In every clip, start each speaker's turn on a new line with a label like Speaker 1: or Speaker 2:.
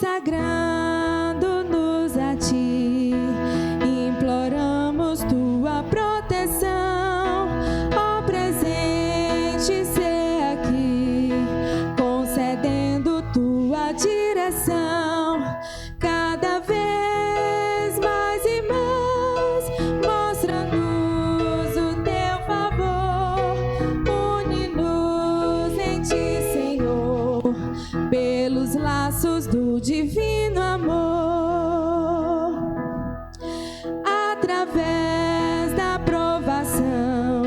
Speaker 1: consagrando-nos a Ti, imploramos Tua proteção, ó presente ser aqui, concedendo Tua direção, cada vez mais e mais, mostra-nos o Teu favor, une-nos em Ti, Senhor, pelos laços do divino amor, através da provação,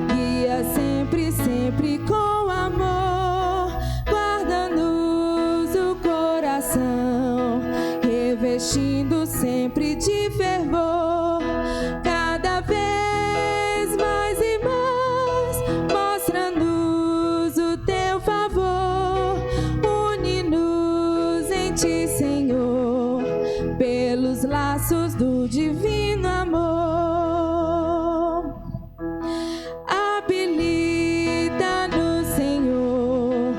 Speaker 1: guia sempre, sempre com amor, guarda-nos o coração, revestindo sempre de fervor, cada vez mais e mais, mostra-nos o Teu favor, une-nos em Ti, Senhor, pelos laços do divino amor. Habilita-nos, Senhor,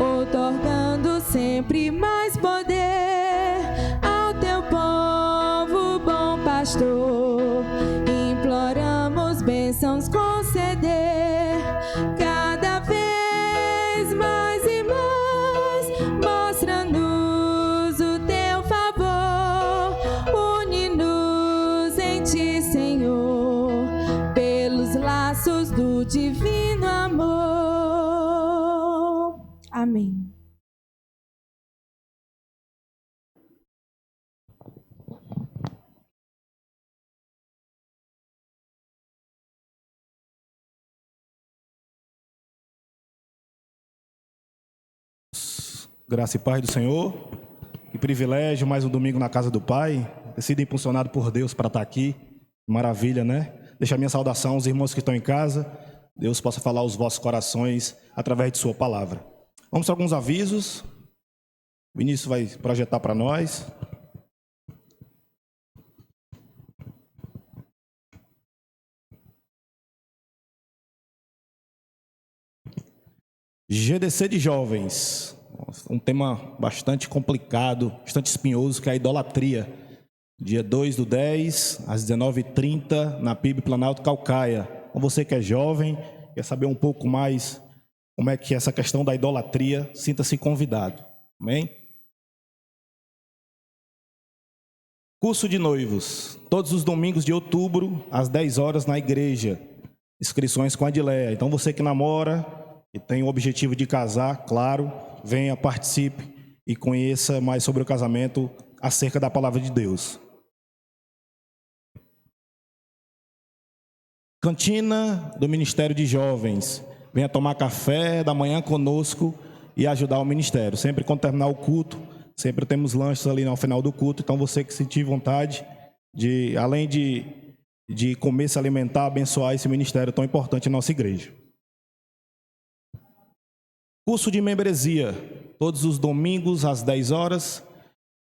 Speaker 1: outorgando sempre mais poder ao Teu povo, bom pastor. Imploramos bênçãos conceder, cada vez mais e mais, mostra-nos o Teu favor, une-nos em Ti, Senhor, pelos laços do divino amor. Amém.
Speaker 2: Graça e paz do Senhor. Que privilégio, mais um domingo na casa do Pai. Ter sido impulsionado por Deus para estar aqui. Maravilha, né? Deixa a minha saudação aos irmãos que estão em casa. Deus possa falar aos vossos corações através de sua palavra. Vamos para alguns avisos. O Vinícius vai projetar para nós. GDC de jovens. Um tema bastante complicado, bastante espinhoso, que é a idolatria. Dia 2/10, às 19h30, na PIB Planalto Caucaia. Com você que é jovem, quer saber um pouco mais como é que é essa questão da idolatria, sinta-se convidado. Amém? Curso de noivos, todos os domingos de outubro, às 10 horas na igreja. Inscrições com a Adileia. Então você que namora e tem o objetivo de casar, claro, venha, participe e conheça mais sobre o casamento acerca da palavra de Deus. Cantina do Ministério de Jovens. Venha tomar café da manhã conosco e ajudar o ministério. Sempre quando terminar o culto, sempre temos lanches ali no final do culto. Então você que sentir vontade de, além de comer, se alimentar, abençoar esse ministério tão importante em nossa igreja. Curso de membresia, todos os domingos às 10 horas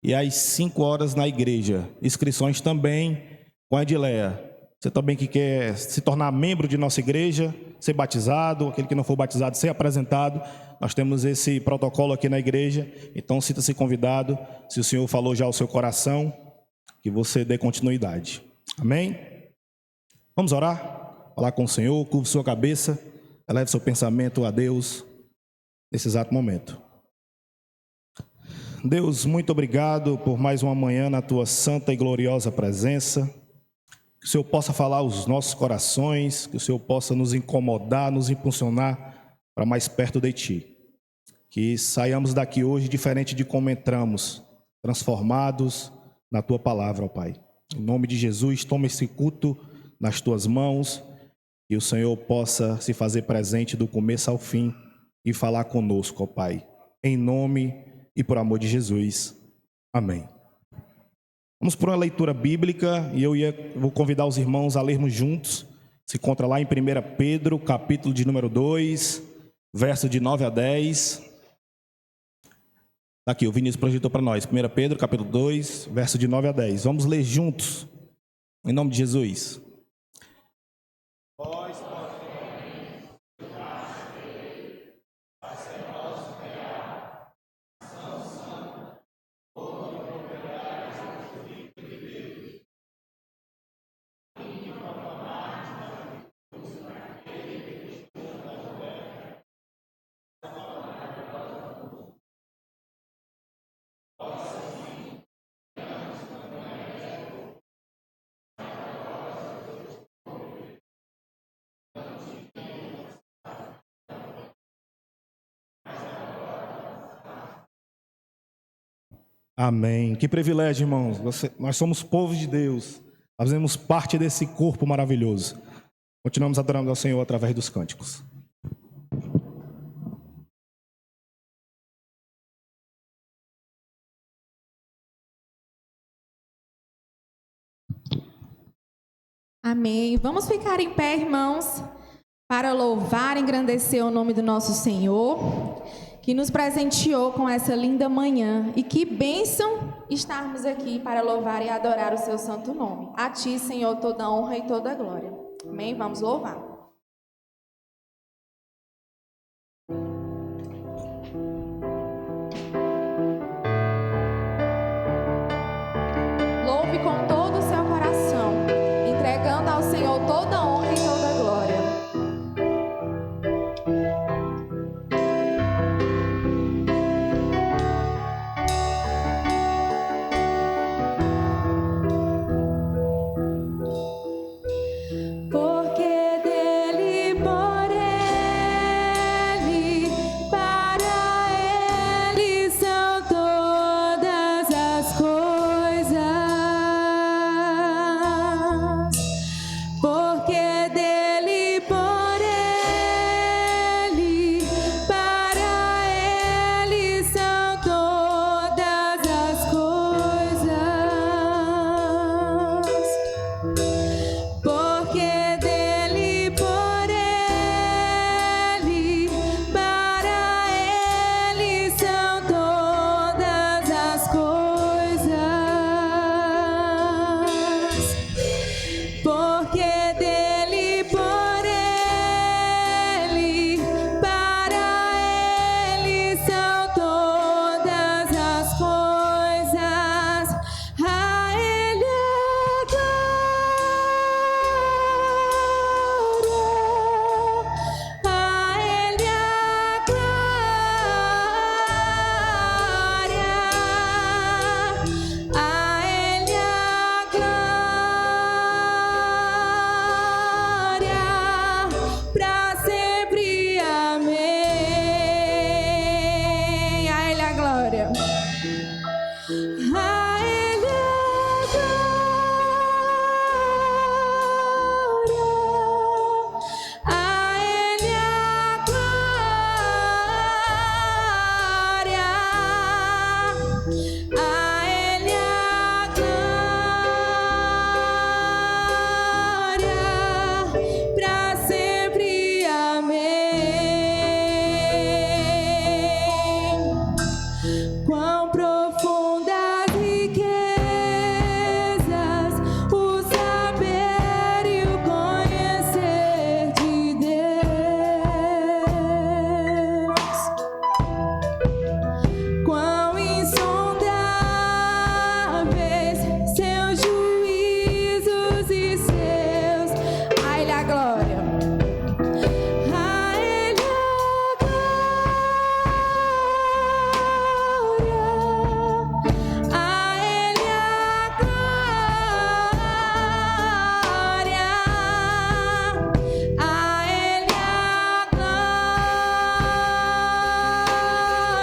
Speaker 2: e às 5 horas na igreja. Inscrições também com a Adileia. Você também que quer se tornar membro de nossa igreja, ser batizado, aquele que não for batizado, ser apresentado, nós temos esse protocolo aqui na igreja, então sinta-se convidado, se o Senhor falou já ao seu coração, que você dê continuidade. Amém? Vamos orar? Falar com o Senhor, curva sua cabeça, eleve seu pensamento a Deus nesse exato momento. Deus, muito obrigado por mais uma manhã na Tua santa e gloriosa presença. Que o Senhor possa falar aos nossos corações, que o Senhor possa nos incomodar, nos impulsionar para mais perto de Ti. Que saiamos daqui hoje diferente de como entramos, transformados na Tua palavra, ó Pai. Em nome de Jesus, toma esse culto nas Tuas mãos, que o Senhor possa se fazer presente do começo ao fim e falar conosco, ó Pai. Em nome e por amor de Jesus. Amém. Vamos para uma leitura bíblica e vou convidar os irmãos a lermos juntos. Se encontra lá em 1 Pedro, capítulo de número 2, verso de 9 a 10. Aqui, o Vinícius projetou para nós. 1 Pedro, capítulo 2, verso de 9 a 10. Vamos ler juntos, em nome de Jesus. Amém. Que privilégio, irmãos. Nós somos povo de Deus. Fazemos parte desse corpo maravilhoso. Continuamos adorando ao Senhor através dos cânticos.
Speaker 1: Amém. Vamos ficar em pé, irmãos, para louvar e engrandecer o nome do nosso Senhor, que nos presenteou com essa linda manhã. E que bênção estarmos aqui para louvar e adorar o seu santo nome. A Ti, Senhor, toda honra e toda glória. Amém? Vamos louvar. Louve com todo o seu coração, entregando ao Senhor toda a honra e toda a glória. Porque dele, por ele, para ele são todas as coisas. Porque dele, por ele, para ele são todas as coisas. Porque dele, por ele, para ele são todas as coisas. Porque dele, por ele, para ele são todas as coisas. A ele a glória, a ele a glória, a ele a glória, pra sempre. Amém. A ele a glória. A ele a glória, a ele a glória, a ele a glória, pra sempre. Amém. Quão profundas riquezas o saber e o conhecer de Deus. Quão insondáveis seus juízos e seus. A ele a glória. A ele a glória, a ele a glória, a ele a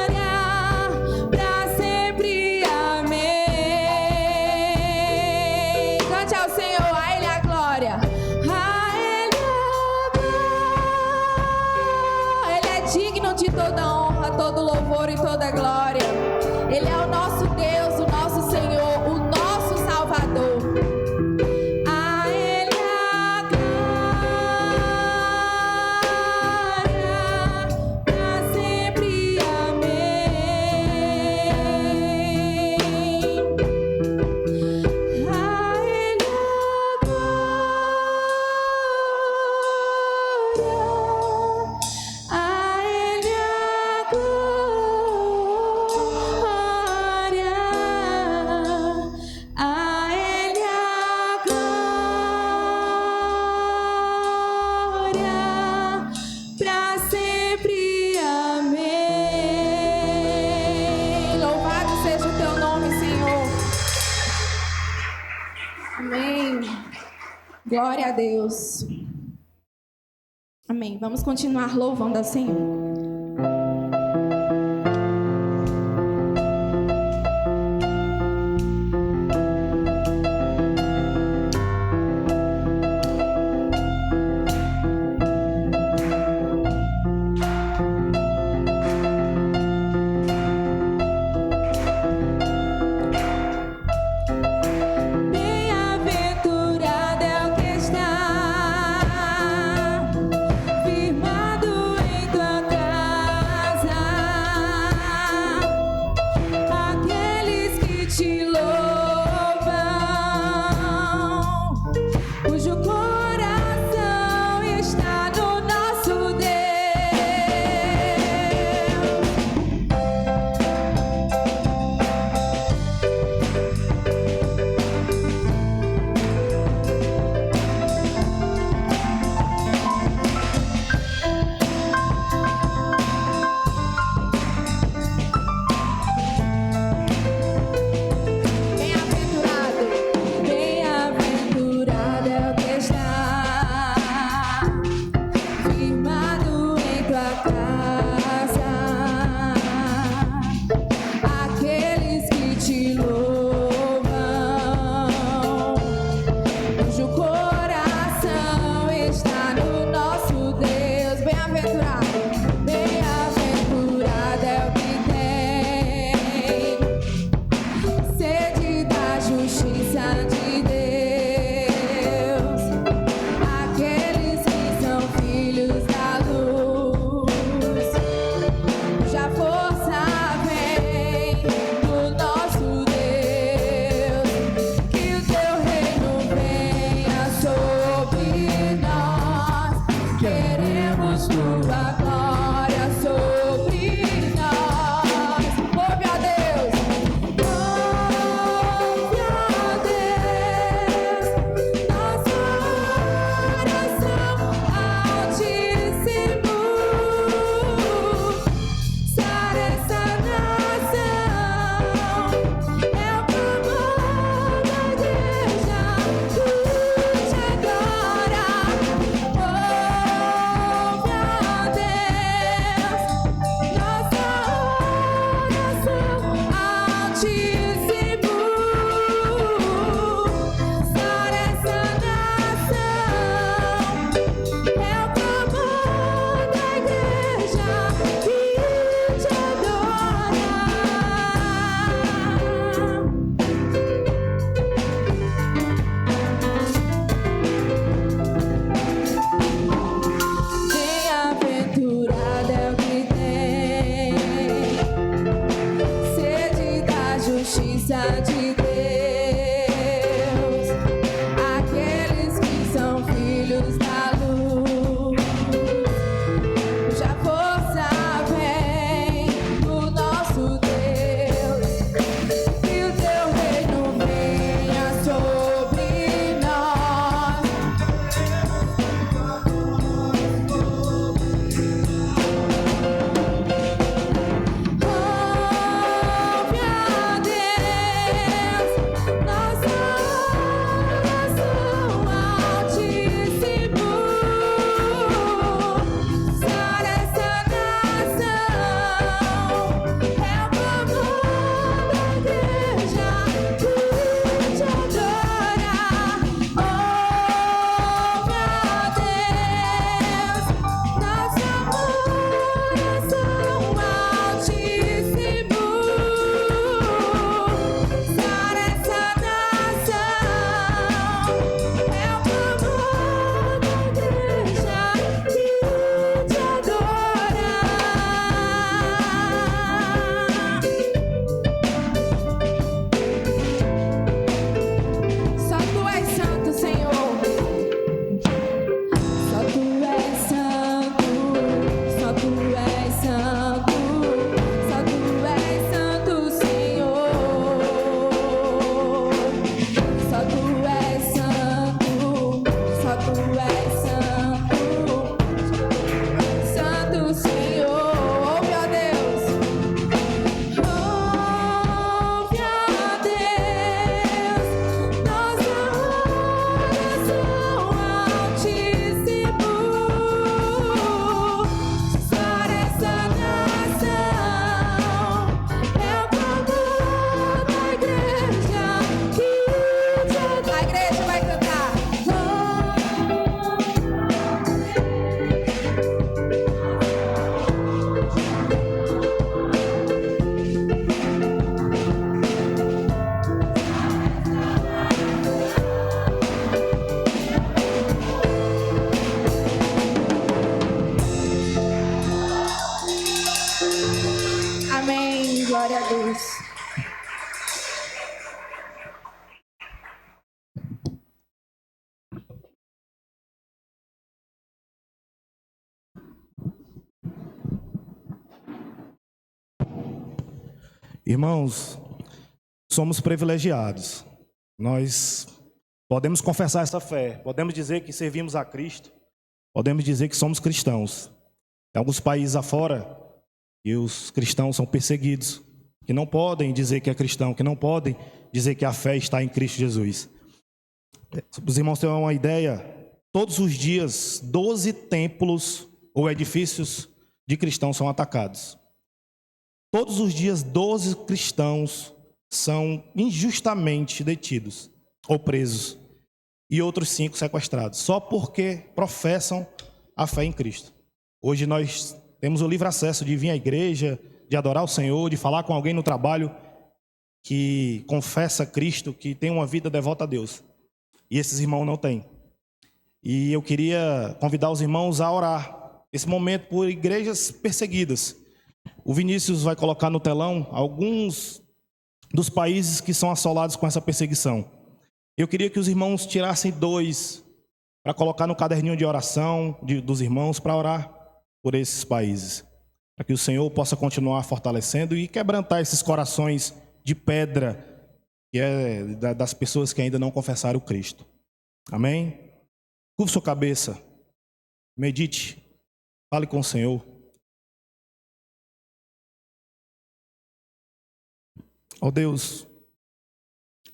Speaker 1: glória, pra sempre. Amém. Cante ao Senhor, a ele a glória. A ele a glória. Ele é digno de toda honra, todo louvor e toda glória. Ele é o nosso Deus, o nosso Senhor, o nosso Salvador. A ele a glória, pra sempre. Amém. A ele a glória, a ele a glória, a ele a glória, pra sempre. Amém. Louvado seja o teu nome, Senhor. Amém. Glória a Deus. Amém. Vamos continuar louvando ao Senhor. justiça de Deus, aqueles que são filhos da luz, cuja força vem do nosso Deus, que o teu reino venha sobre nós. Amém. Glória a Deus.
Speaker 2: Irmãos, somos privilegiados. Nós podemos confessar essa fé, podemos dizer que servimos a Cristo, podemos dizer que somos cristãos. Em alguns países afora, e os cristãos são perseguidos, que não podem dizer que é cristão, que não podem dizer que a fé está em Cristo Jesus. Os irmãos têm uma ideia, todos os dias 12 templos ou edifícios de cristãos são atacados. Todos os dias 12 cristãos são injustamente detidos ou presos e outros 5 sequestrados, só porque professam a fé em Cristo. Hoje nós temos o livre acesso de vir à igreja, de adorar o Senhor, de falar com alguém no trabalho que confessa Cristo, que tem uma vida devota a Deus. E esses irmãos não têm. E eu queria convidar os irmãos a orar esse momento por igrejas perseguidas. O Vinícius vai colocar no telão alguns dos países que são assolados com essa perseguição. Eu queria que os irmãos tirassem 2 para colocar no caderninho de oração dos irmãos para orar por esses países, para que o Senhor possa continuar fortalecendo e quebrantar esses corações de pedra que é das pessoas que ainda não confessaram o Cristo. Amém? Curva sua cabeça, medite, fale com o Senhor. Ó Deus,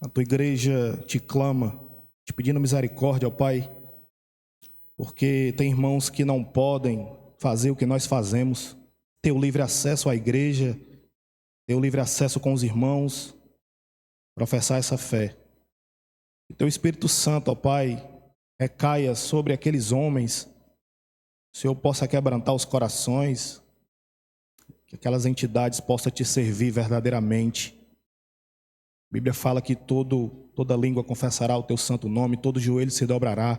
Speaker 2: a tua igreja te clama, te pedindo misericórdia, ó Pai, porque tem irmãos que não podem fazer o que nós fazemos, ter o livre acesso à igreja, ter o livre acesso com os irmãos, professar essa fé. Que teu Espírito Santo, ó Pai, recaia sobre aqueles homens, o Senhor possa quebrantar os corações, que aquelas entidades possam te servir verdadeiramente. A Bíblia fala que toda língua confessará o teu santo nome, todo joelho se dobrará,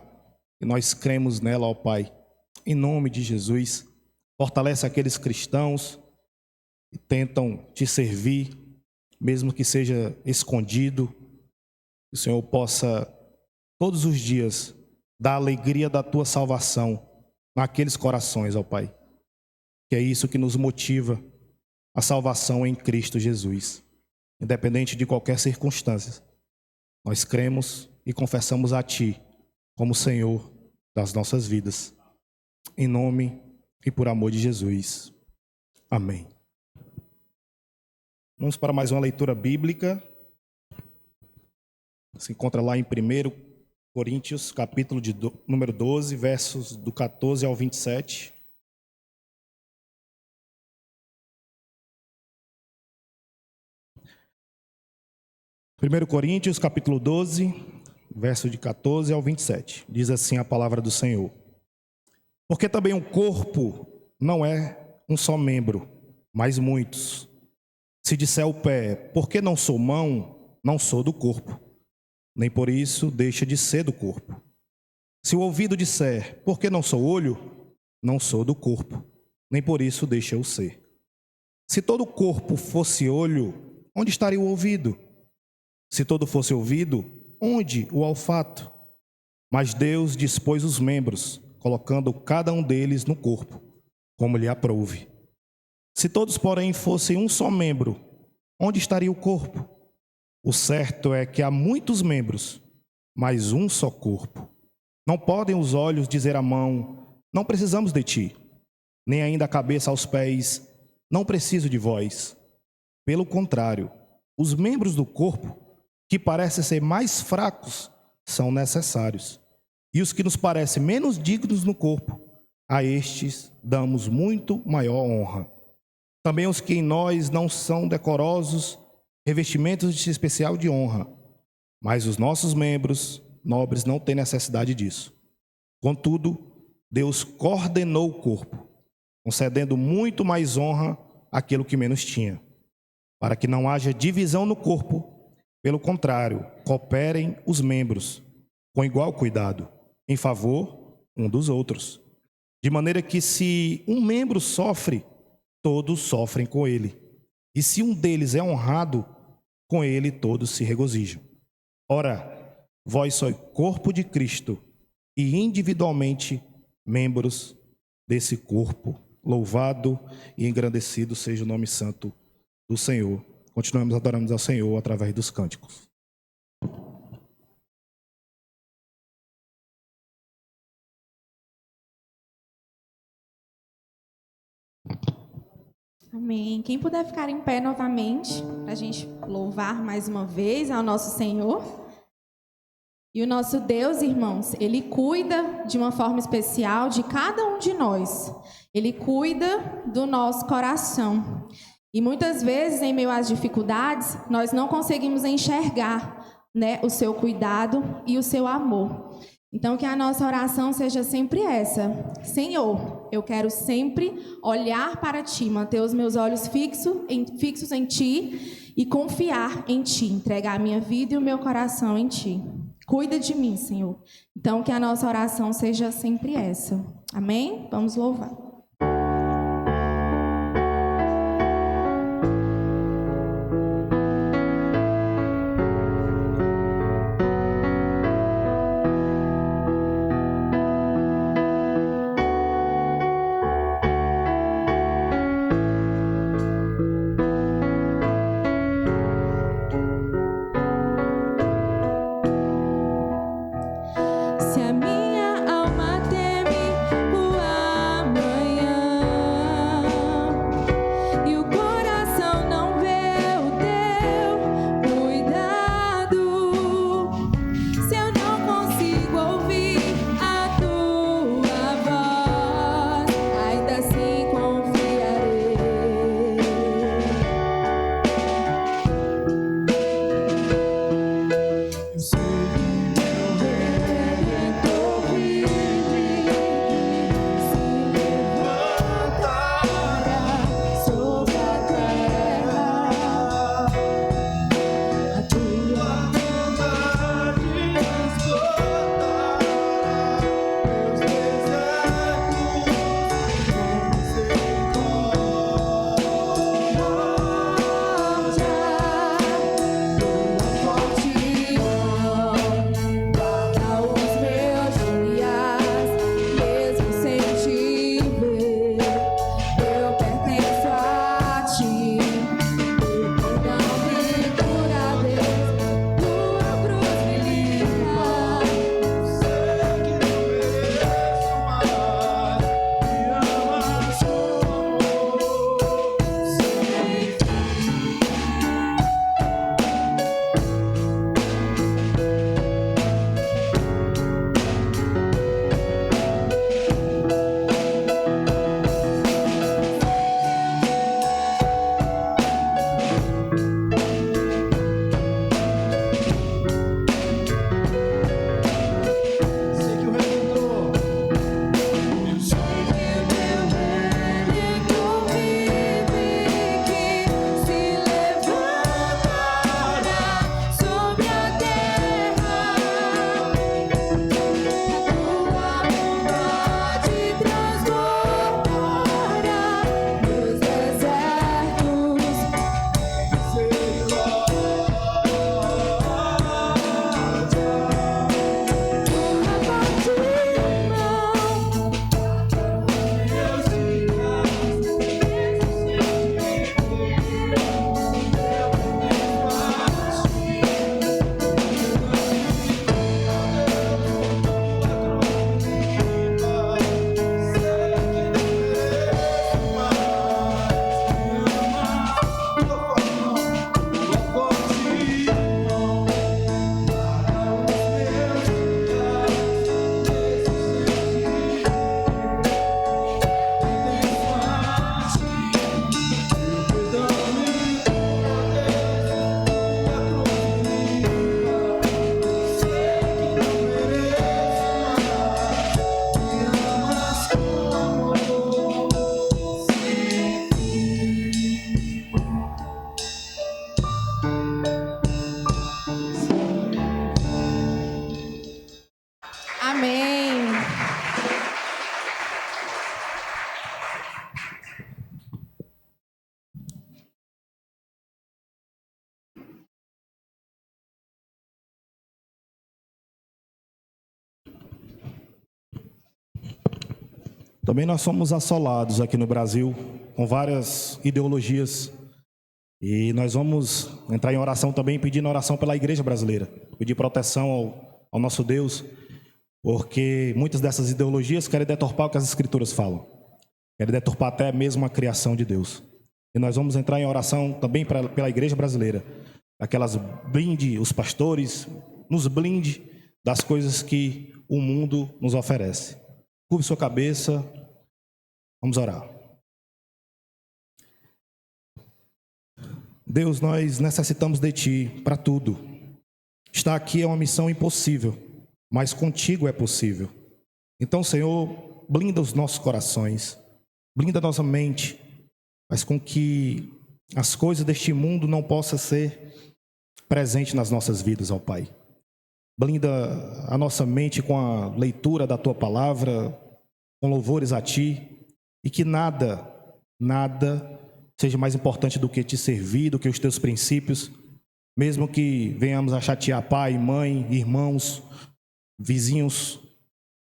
Speaker 2: e nós cremos nela, ó Pai. Em nome de Jesus, fortalece aqueles cristãos que tentam te servir, mesmo que seja escondido, que o Senhor possa todos os dias dar a alegria da tua salvação naqueles corações, ó Pai. Que é isso que nos motiva a salvação em Cristo Jesus. Independente de qualquer circunstância, nós cremos e confessamos a Ti como Senhor das nossas vidas. Em nome e por amor de Jesus. Amém. Vamos para mais uma leitura bíblica. Se encontra lá em 1 Coríntios, capítulo número 12, versos do 14 ao 27. Primeiro Coríntios, capítulo 12, verso de 14 ao 27. Diz assim a palavra do Senhor. Porque também o corpo não é um só membro, mas muitos. Se disser o pé, porque não sou mão, não sou do corpo. Nem por isso deixa de ser do corpo. Se o ouvido disser, porque não sou olho, não sou do corpo. Nem por isso deixa eu ser. Se todo o corpo fosse olho, onde estaria o ouvido? Se todo fosse ouvido, onde o olfato? Mas Deus dispôs os membros, colocando cada um deles no corpo, como lhe aprouve. Se todos, porém, fossem um só membro, onde estaria o corpo? O certo é que há muitos membros, mas um só corpo. Não podem os olhos dizer à mão, não precisamos de ti, nem ainda a cabeça aos pés, não preciso de vós. Pelo contrário, os membros do corpo, que parecem ser mais fracos, são necessários. E os que nos parecem menos dignos no corpo, a estes damos muito maior honra. Também os que em nós não são decorosos, revestimentos de especial de honra. Mas os nossos membros nobres não têm necessidade disso. Contudo, Deus coordenou o corpo, concedendo muito mais honra àquilo que menos tinha, para que não haja divisão no corpo. Pelo contrário, cooperem os membros com igual cuidado, em favor um dos outros. De maneira que se um membro sofre, todos sofrem com ele. E se um deles é honrado, com ele todos se regozijam. Ora, vós sois corpo de Cristo e individualmente membros desse corpo. Louvado e engrandecido seja o nome santo do Senhor. Continuamos adorando ao Senhor através dos cânticos.
Speaker 1: Amém. Quem puder ficar em pé novamente, para a gente louvar mais uma vez ao nosso Senhor. E o nosso Deus, irmãos, Ele cuida de uma forma especial de cada um de nós. Ele cuida do nosso coração. E muitas vezes, em meio às dificuldades, nós não conseguimos enxergar, né, o seu cuidado e o seu amor. Então, que a nossa oração seja sempre essa. Senhor, eu quero sempre olhar para Ti, manter os meus olhos fixos em Ti e confiar em Ti, entregar a minha vida e o meu coração em Ti. Cuida de mim, Senhor. Então, que a nossa oração seja sempre essa. Amém? Vamos louvar. Se a minha alma teme o amanhã,
Speaker 2: Também nós somos assolados aqui no Brasil com várias ideologias e nós vamos entrar em oração também, pedindo oração pela igreja brasileira, pedir proteção ao nosso Deus, porque muitas dessas ideologias querem deturpar o que as escrituras falam, querem deturpar até mesmo a criação de Deus. E nós vamos entrar em oração também pela igreja brasileira, para que elas blinde os pastores, nos blinde das coisas que o mundo nos oferece. Curve sua cabeça, vamos orar. Deus, nós necessitamos de Ti para tudo. Estar aqui é uma missão impossível, mas contigo é possível. Então, Senhor, blinda os nossos corações, blinda a nossa mente, faz com que as coisas deste mundo não possam ser presentes nas nossas vidas, ó Pai. Blinda a nossa mente com a leitura da Tua palavra, com louvores a Ti, e que nada seja mais importante do que Te servir, do que os Teus princípios, mesmo que venhamos a chatear pai, mãe, irmãos, vizinhos,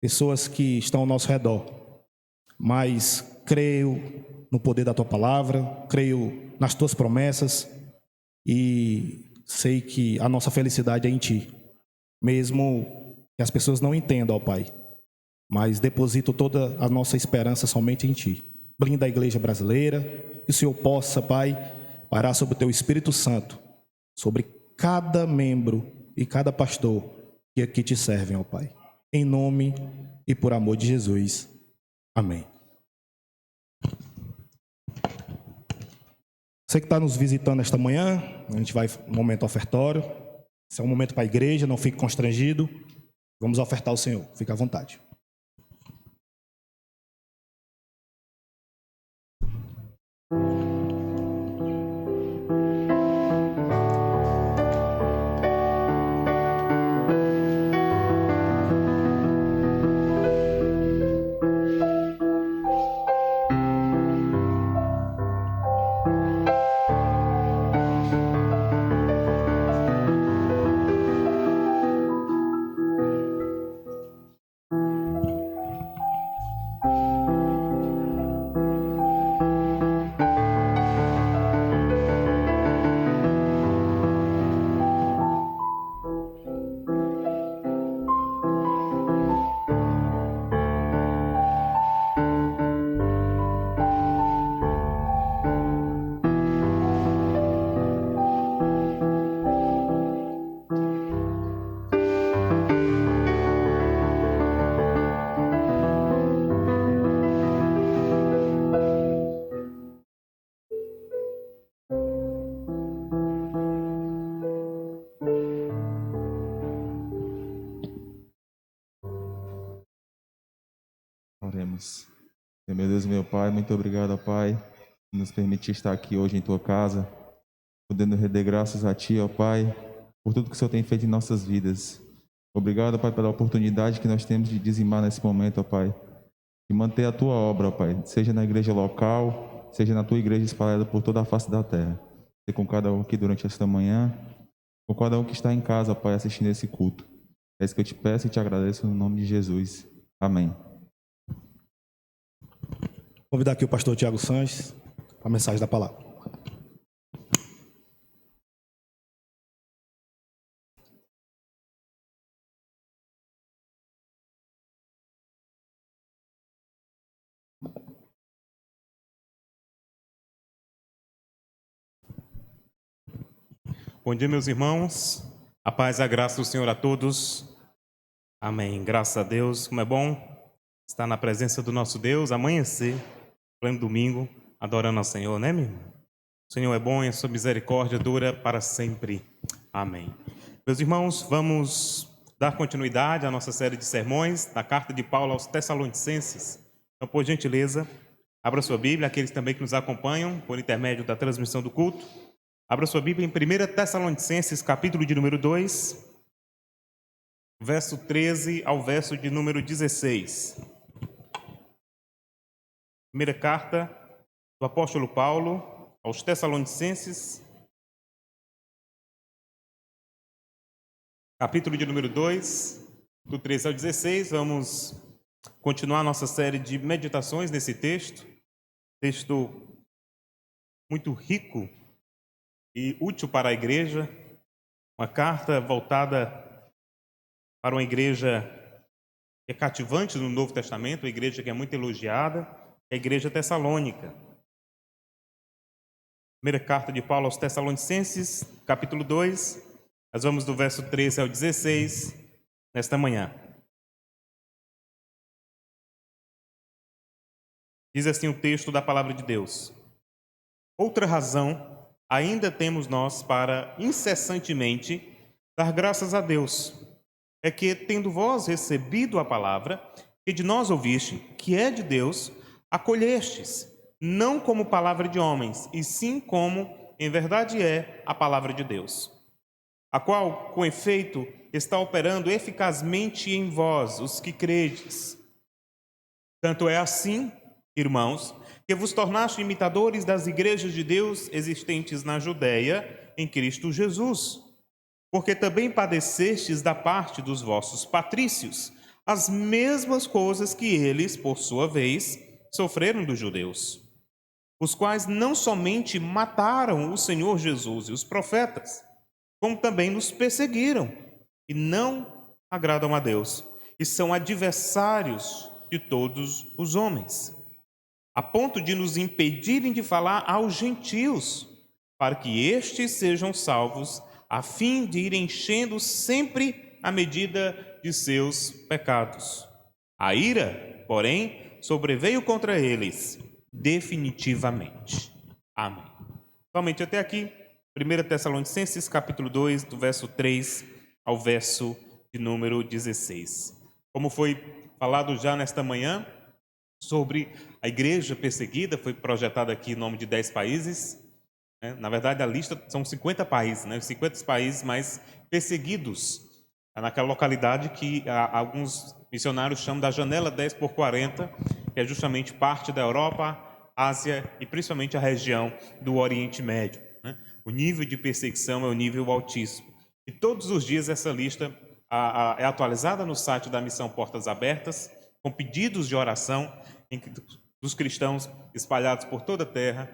Speaker 2: pessoas que estão ao nosso redor. Mas creio no poder da Tua palavra, creio nas Tuas promessas e sei que a nossa felicidade é em Ti. Mesmo que as pessoas não entendam, ó Pai, mas deposito toda a nossa esperança somente em Ti. Blinda a igreja brasileira, que o Senhor possa, Pai, parar sobre o Teu Espírito Santo, sobre cada membro e cada pastor que aqui Te servem, ó Pai. Em nome e por amor de Jesus. Amém. Você que está nos visitando esta manhã, a gente vai no momento ofertório. Esse é um momento para a igreja, não fique constrangido. Vamos ofertar ao Senhor, fique à vontade.
Speaker 3: Oremos. Meu Deus, meu Pai, muito obrigado, Pai, por nos permitir estar aqui hoje em Tua casa, podendo render graças a Ti, ó Pai, por tudo que o Senhor tem feito em nossas vidas. Obrigado, Pai, pela oportunidade que nós temos de dizimar nesse momento, ó Pai, de manter a Tua obra, ó Pai, seja na igreja local, seja na Tua igreja espalhada por toda a face da terra. Seja com cada um aqui durante esta manhã, com cada um que está em casa, ó Pai, assistindo esse culto. É isso que eu te peço e te agradeço no nome de Jesus. Amém.
Speaker 2: Convidar aqui o pastor Tiago Sanches para a mensagem da palavra.
Speaker 4: Bom dia, meus irmãos. A paz e a graça do Senhor a todos. Amém. Graças a Deus. Como é bom estar na presença do nosso Deus, amanhecer, pleno domingo, adorando ao Senhor, né, meu irmão? O Senhor é bom e a sua misericórdia dura para sempre. Amém. Meus irmãos, vamos dar continuidade à nossa série de sermões da carta de Paulo aos Tessalonicenses. Então, por gentileza, abra sua Bíblia, aqueles também que nos acompanham por intermédio da transmissão do culto. Abra sua Bíblia em 1 Tessalonicenses, capítulo de número 2, verso 13 ao verso de número 16. Primeira carta do apóstolo Paulo aos Tessalonicenses, capítulo de número 2, do 13 ao 16. Vamos continuar nossa série de meditações nesse texto muito rico e útil para a igreja, uma carta voltada para uma igreja que é cativante no Novo Testamento, uma igreja que é muito elogiada, é a igreja tessalônica. Primeira carta de Paulo aos Tessalonicenses, capítulo 2, nós vamos do verso 13 ao 16, nesta manhã. Diz assim o texto da palavra de Deus: outra razão ainda temos nós para incessantemente dar graças a Deus, é que, tendo vós recebido a palavra que de nós ouviste, que é de Deus, acolhestes, não como palavra de homens, e sim como, em verdade, é a palavra de Deus, a qual, com efeito, está operando eficazmente em vós, os que credes. Tanto é assim, irmãos, que vos tornaste imitadores das igrejas de Deus existentes na Judéia, em Cristo Jesus, porque também padecestes da parte dos vossos patrícios as mesmas coisas que eles, por sua vez, sofreram dos judeus, os quais não somente mataram o Senhor Jesus e os profetas, como também nos perseguiram e não agradam a Deus, e são adversários de todos os homens, a ponto de nos impedirem de falar aos gentios, para que estes sejam salvos, a fim de ir enchendo sempre a medida de seus pecados. A ira, porém, sobreveio contra eles definitivamente. Amém. Somente até aqui, 1 Tessalonicenses, capítulo 2, do verso 3 ao verso de número 16. Como foi falado já nesta manhã, sobre a igreja perseguida, foi projetado aqui em nome de 10 países. Na verdade, a lista são 50 países, os 50 países mais perseguidos naquela localidade que alguns missionários chamam da janela 10x40, que é justamente parte da Europa, Ásia e principalmente a região do Oriente Médio. O nível de perseguição é o nível altíssimo. E todos os dias essa lista é atualizada no site da Missão Portas Abertas, com pedidos de oração dos cristãos espalhados por toda a terra,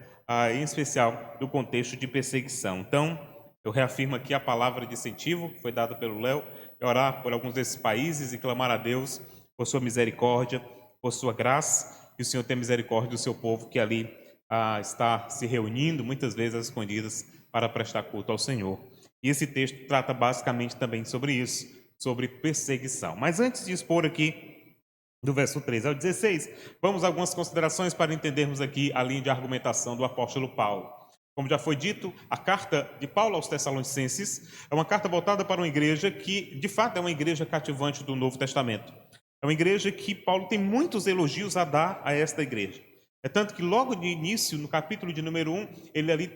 Speaker 4: em especial do contexto de perseguição. Então, eu reafirmo aqui a palavra de incentivo que foi dada pelo Léo, orar por alguns desses países e clamar a Deus por sua misericórdia, por sua graça, e o Senhor tem misericórdia do seu povo que ali está se reunindo, muitas vezes às escondidas, para prestar culto ao Senhor. E esse texto trata basicamente também sobre isso, sobre perseguição. Mas antes de expor aqui, do verso 13 ao 16, vamos a algumas considerações para entendermos aqui a linha de argumentação do apóstolo Paulo. Como já foi dito, a carta de Paulo aos Tessalonicenses é uma carta voltada para uma igreja que, de fato, é uma igreja cativante do Novo Testamento. É uma igreja que Paulo tem muitos elogios a dar a esta igreja. É tanto que logo de início, no capítulo de número 1,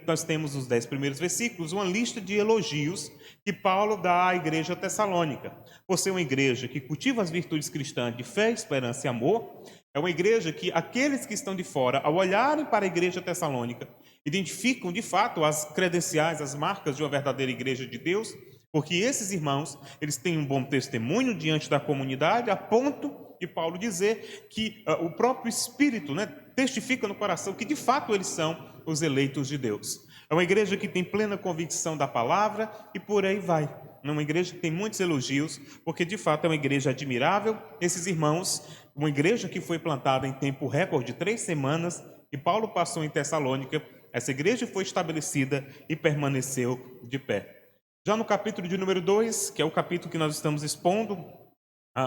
Speaker 4: nós temos os 10 primeiros versículos, uma lista de elogios que Paulo dá à igreja tessalônica. Por ser uma igreja que cultiva as virtudes cristãs de fé, esperança e amor, é uma igreja que aqueles que estão de fora, ao olharem para a igreja tessalônica, identificam de fato as credenciais, as marcas de uma verdadeira igreja de Deus, porque esses irmãos, eles têm um bom testemunho diante da comunidade, a ponto de Paulo dizer que o próprio Espírito testifica no coração que de fato eles são os eleitos de Deus. É uma igreja que tem plena convicção da palavra e por aí vai. É uma igreja que tem muitos elogios, porque de fato é uma igreja admirável. Esses irmãos, uma igreja que foi plantada em tempo recorde, 3 semanas, que Paulo passou em Tessalônica, essa igreja foi estabelecida e permaneceu de pé. Já no capítulo de número 2, que é o capítulo que nós estamos expondo,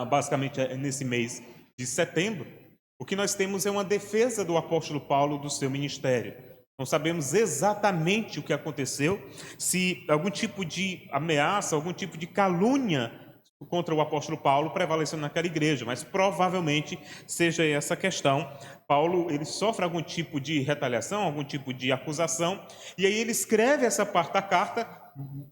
Speaker 4: basicamente nesse mês de setembro, o que nós temos é uma defesa do apóstolo Paulo do seu ministério. Não sabemos exatamente o que aconteceu, se algum tipo de ameaça, algum tipo de calúnia contra o apóstolo Paulo prevaleceu naquela igreja, mas provavelmente seja essa questão. Paulo, ele sofre algum tipo de retaliação, algum tipo de acusação, e aí ele escreve essa parte da carta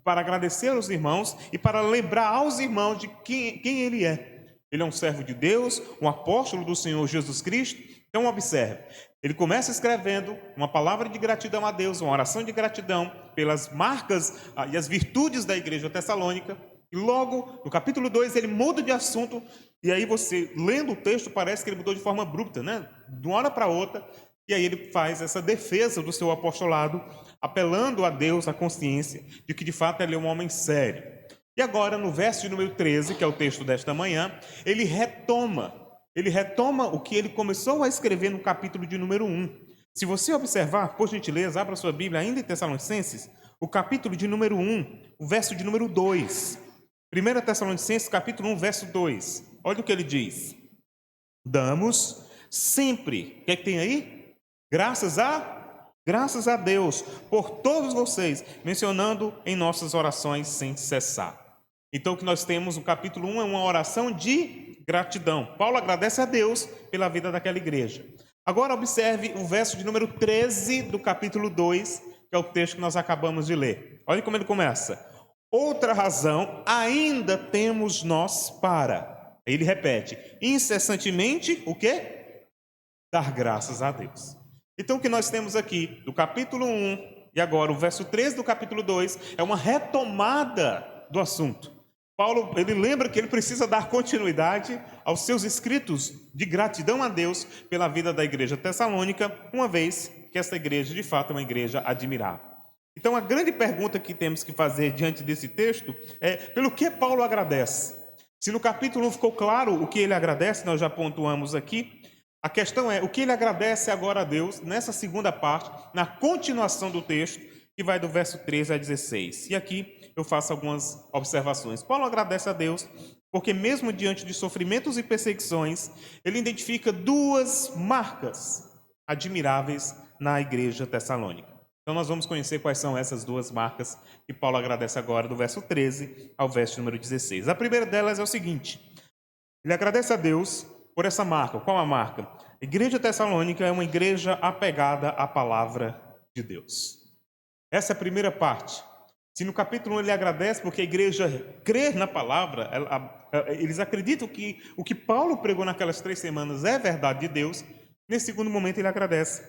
Speaker 4: para agradecer aos irmãos e para lembrar aos irmãos de quem ele é. Ele é um servo de Deus, um apóstolo do Senhor Jesus Cristo. Então observe, ele começa escrevendo uma palavra de gratidão a Deus, uma oração de gratidão pelas marcas e as virtudes da igreja tessalônica, E logo, no capítulo 2, ele muda de assunto, e aí você, lendo o texto, parece que ele mudou de forma abrupta, né? De uma hora para outra, e aí ele faz essa defesa do seu apostolado, apelando a Deus, à consciência, de que de fato ele é um homem sério. E agora, no verso de número 13, que é o texto desta manhã, ele retoma o que ele começou a escrever no capítulo de número 1. Se você observar, por gentileza, abra sua Bíblia ainda em Tessalonicenses, o capítulo de número 1, o verso de número 2. 1 Tessalonicenses, capítulo 1, verso 2. Olha o que ele diz. Damos sempre, o que é que tem aí? Graças a Deus, por todos vocês, mencionando em nossas orações sem cessar. Então, o que nós temos no capítulo 1 é uma oração de gratidão. Paulo agradece a Deus pela vida daquela igreja. Agora, observe o verso de número 13 do capítulo 2, que é o texto que nós acabamos de ler. Olha como ele começa. Outra razão ainda temos nós para. Ele repete, incessantemente, o quê? Dar graças a Deus. Então, o que nós temos aqui, do capítulo 1, e agora o verso 13 do capítulo 2, é uma retomada do assunto. Paulo, ele lembra que ele precisa dar continuidade aos seus escritos de gratidão a Deus pela vida da igreja tessalônica, uma vez que essa igreja, de fato, é uma igreja admirável. Então, a grande pergunta que temos que fazer diante desse texto é, pelo que Paulo agradece? Se no capítulo 1 ficou claro o que ele agradece, nós já pontuamos aqui, a questão é, o que ele agradece agora a Deus, nessa segunda parte, na continuação do texto, que vai do verso 13 a 16. E aqui eu faço algumas observações. Paulo agradece a Deus, porque mesmo diante de sofrimentos e perseguições, ele identifica duas marcas admiráveis na igreja tessalônica. Então nós vamos conhecer quais são essas duas marcas que Paulo agradece agora, do verso 13 ao verso número 16. A primeira delas é o seguinte, ele agradece a Deus por essa marca. Qual a marca? A igreja tessalônica é uma igreja apegada à palavra de Deus. Essa é a primeira parte. Se no capítulo 1 ele agradece porque a igreja crê na palavra, eles acreditam que o que Paulo pregou naquelas 3 semanas é verdade de Deus, nesse segundo momento ele agradece,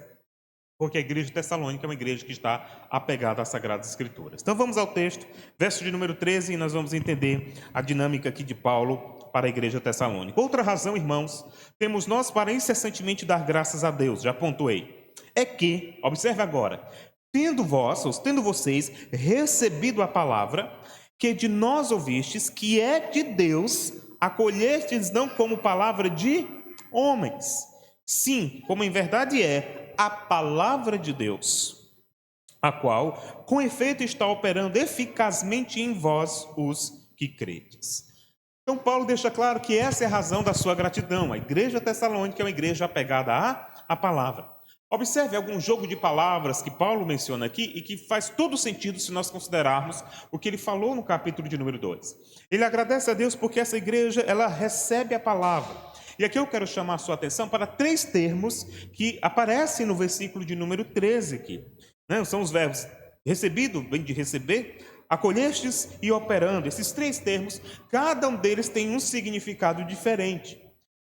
Speaker 4: porque a igreja tessalônica é uma igreja que está apegada às Sagradas Escrituras. Então vamos ao texto, verso de número 13, e nós vamos entender a dinâmica aqui de Paulo para a igreja tessalônica. Outra razão, irmãos, temos nós para incessantemente dar graças a Deus, já pontuei, é que, observe agora, tendo vocês recebido a palavra que de nós ouvistes, que é de Deus, acolhestes não como palavra de homens, sim, como em verdade é a palavra de Deus, a qual, com efeito, está operando eficazmente em vós os que credes. Então, Paulo deixa claro que essa é a razão da sua gratidão. A igreja tessalônica é uma igreja apegada à palavra. Observe algum jogo de palavras que Paulo menciona aqui e que faz todo sentido se nós considerarmos o que ele falou no capítulo de número 2. Ele agradece a Deus porque essa igreja, ela recebe a palavra. E aqui eu quero chamar a sua atenção para 3 termos que aparecem no versículo de número 13 aqui. São os verbos recebido, vem de receber, acolhestes e operando. Esses 3 termos, cada um deles tem um significado diferente.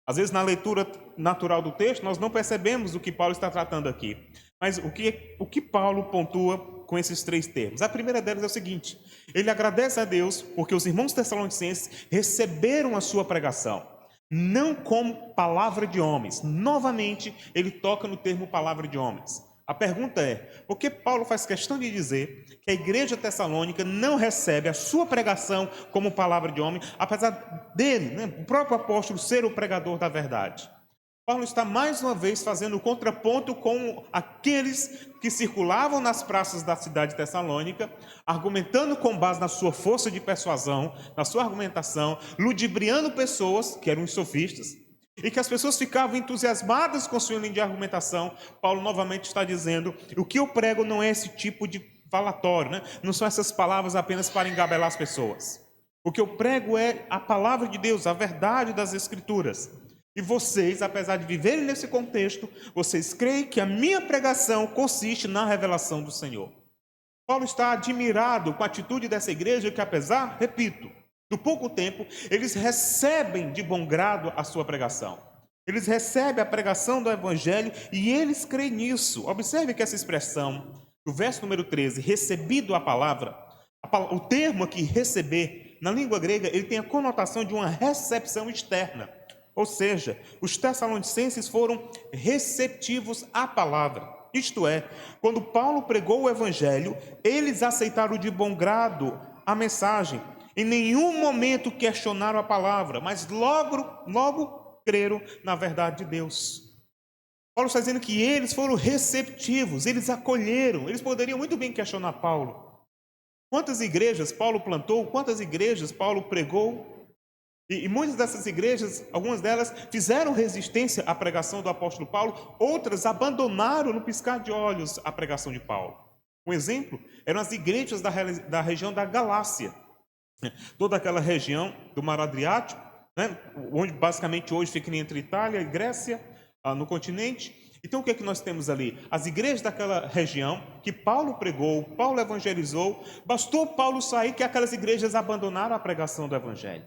Speaker 4: Às vezes, na leitura natural do texto, nós não percebemos o que Paulo está tratando aqui. Mas o que Paulo pontua com esses 3 termos? A primeira delas é o seguinte, ele agradece a Deus porque os irmãos tessalonicenses receberam a sua pregação, não como palavra de homens. Novamente, ele toca no termo palavra de homens. A pergunta é, por que Paulo faz questão de dizer que a igreja tessalônica não recebe a sua pregação como palavra de homem, apesar dele, o próprio apóstolo, ser o pregador da verdade? Paulo está mais uma vez fazendo o contraponto com aqueles que circulavam nas praças da cidade tessalônica, argumentando com base na sua força de persuasão, na sua argumentação, ludibriando pessoas que eram os sofistas, e que as pessoas ficavam entusiasmadas com sua linha de argumentação. Paulo novamente está dizendo, o que eu prego não é esse tipo de falatório, não são essas palavras apenas para engabelar as pessoas. O que eu prego é a palavra de Deus, a verdade das Escrituras. E vocês, apesar de viverem nesse contexto, vocês creem que a minha pregação consiste na revelação do Senhor. Paulo está admirado com a atitude dessa igreja que, apesar, repito, do pouco tempo, eles recebem de bom grado a sua pregação. Eles recebem a pregação do Evangelho e eles creem nisso. Observe que essa expressão, no verso número 13, recebido a palavra, o termo aqui, receber, na língua grega, ele tem a conotação de uma recepção externa. Ou seja, os tessalonicenses foram receptivos à palavra. Isto é, quando Paulo pregou o evangelho, eles aceitaram de bom grado a mensagem. Em nenhum momento questionaram a palavra, mas logo creram na verdade de Deus. Paulo está dizendo que eles foram receptivos, eles acolheram, eles poderiam muito bem questionar Paulo. Quantas igrejas Paulo plantou, quantas igrejas Paulo pregou? E muitas dessas igrejas, algumas delas fizeram resistência à pregação do apóstolo Paulo, outras abandonaram no piscar de olhos a pregação de Paulo. Um exemplo eram as igrejas da região da Galácia, toda aquela região do Mar Adriático, né, onde basicamente hoje fica entre Itália e Grécia, no continente. Então o que é que nós temos ali? As igrejas daquela região que Paulo pregou, Paulo evangelizou, bastou Paulo sair que aquelas igrejas abandonaram a pregação do evangelho.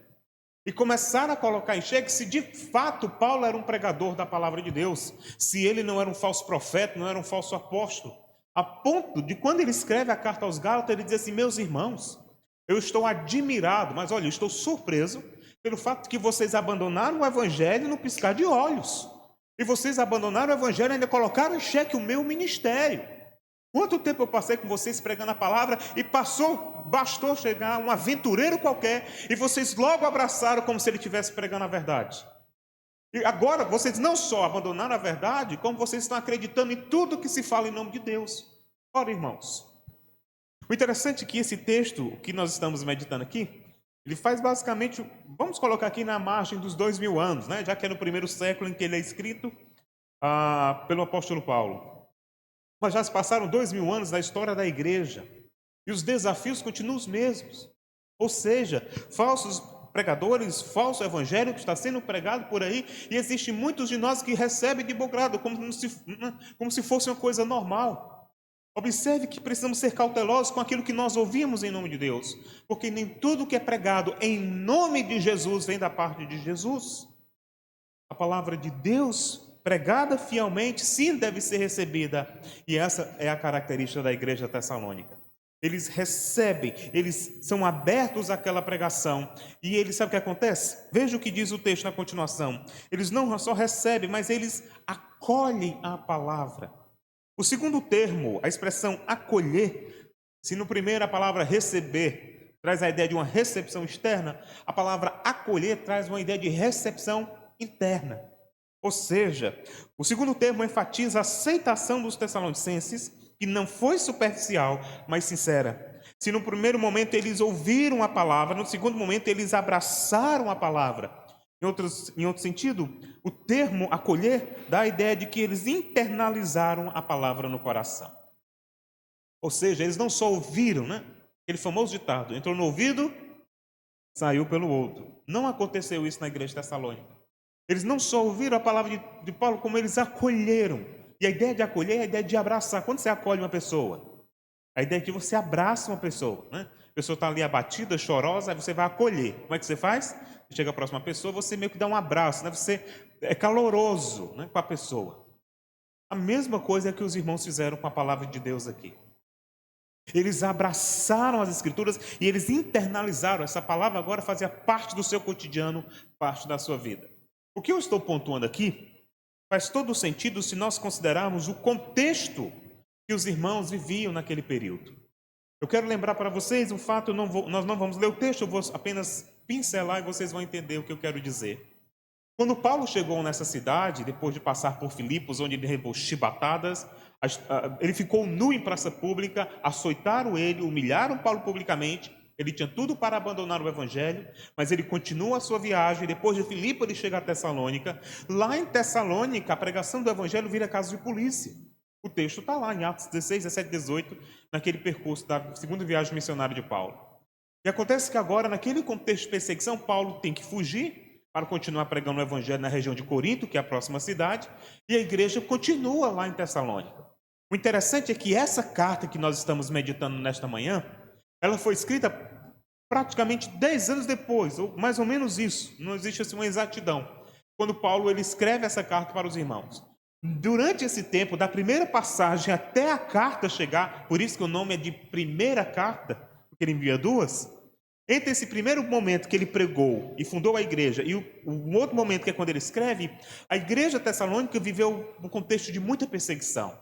Speaker 4: E começaram a colocar em xeque se de fato Paulo era um pregador da palavra de Deus, se ele não era um falso profeta, não era um falso apóstolo. A ponto de quando ele escreve a carta aos Gálatas, ele diz assim: meus irmãos, eu estou admirado, mas olha, eu estou surpreso pelo fato de que vocês abandonaram o evangelho no piscar de olhos. E vocês abandonaram o evangelho e ainda colocaram em xeque o meu ministério. Quanto tempo eu passei com vocês pregando a palavra e bastou chegar um aventureiro qualquer e vocês logo abraçaram como se ele estivesse pregando a verdade. E agora vocês não só abandonaram a verdade, como vocês estão acreditando em tudo que se fala em nome de Deus. Ora, irmãos, o interessante é que esse texto que nós estamos meditando aqui, ele faz basicamente, vamos colocar aqui na margem dos 2000 anos, né? Já que é no primeiro século em que ele é escrito pelo apóstolo Paulo. Mas já se passaram 2000 anos na história da igreja e os desafios continuam os mesmos. Ou seja, falsos pregadores, falso evangelho que está sendo pregado por aí, e existem muitos de nós que recebem de bom grado, como se fosse uma coisa normal. Observe que precisamos ser cautelosos com aquilo que nós ouvimos em nome de Deus, porque nem tudo que é pregado em nome de Jesus vem da parte de Jesus. A palavra de Deus pregada fielmente, sim, deve ser recebida. E essa é a característica da igreja tessalônica. Eles recebem, eles são abertos àquela pregação. E eles, sabe o que acontece? Veja o que diz o texto na continuação. Eles não só recebem, mas eles acolhem a palavra. O segundo termo, a expressão acolher, se no primeiro a palavra receber traz a ideia de uma recepção externa, a palavra acolher traz uma ideia de recepção interna. Ou seja, o segundo termo enfatiza a aceitação dos tessalonicenses, que não foi superficial, mas sincera. Se no primeiro momento eles ouviram a palavra, no segundo momento eles abraçaram a palavra. Em outro sentido, o termo acolher dá a ideia de que eles internalizaram a palavra no coração. Ou seja, eles não só ouviram, né? Aquele famoso ditado, entrou no ouvido, saiu pelo outro. Não aconteceu isso na igreja de Tessalônica. Eles não só ouviram a palavra de Paulo, como eles acolheram. E a ideia de acolher é a ideia de abraçar. Quando você acolhe uma pessoa, a ideia é que você abraça uma pessoa, né? A pessoa está ali abatida, chorosa, aí você vai acolher. Como é que você faz? Você chega à próxima pessoa, você meio que dá um abraço, né? Você é caloroso, né, com a pessoa. A mesma coisa que os irmãos fizeram com a palavra de Deus aqui. Eles abraçaram as Escrituras e eles internalizaram. Essa palavra agora fazia parte do seu cotidiano, parte da sua vida. O que eu estou pontuando aqui faz todo sentido se nós considerarmos o contexto que os irmãos viviam naquele período. Eu quero lembrar para vocês um fato, nós não vamos ler o texto, eu vou apenas pincelar e vocês vão entender o que eu quero dizer. Quando Paulo chegou nessa cidade, depois de passar por Filipos, onde ele levou chibatadas, ele ficou nu em praça pública, açoitaram ele, humilharam Paulo publicamente. Ele tinha tudo para abandonar o evangelho, mas ele continua a sua viagem. Depois de Filipe, ele chega a Tessalônica. Lá em Tessalônica, a pregação do evangelho vira caso de polícia. O texto está lá em Atos 16, 17, 18, naquele percurso da segunda viagem missionária de Paulo. E acontece que agora, naquele contexto de perseguição, Paulo tem que fugir para continuar pregando o evangelho na região de Corinto, que é a próxima cidade, e a igreja continua lá em Tessalônica. O interessante é que essa carta que nós estamos meditando nesta manhã, ela foi escrita praticamente 10 anos depois, ou mais ou menos isso, não existe assim uma exatidão, quando Paulo ele escreve essa carta para os irmãos. Durante esse tempo, da primeira passagem até a carta chegar, por isso que o nome é de primeira carta, porque ele envia duas, Entre esse primeiro momento que ele pregou e fundou a igreja e o outro momento que é quando ele escreve, a igreja tessalônica viveu um contexto de muita perseguição.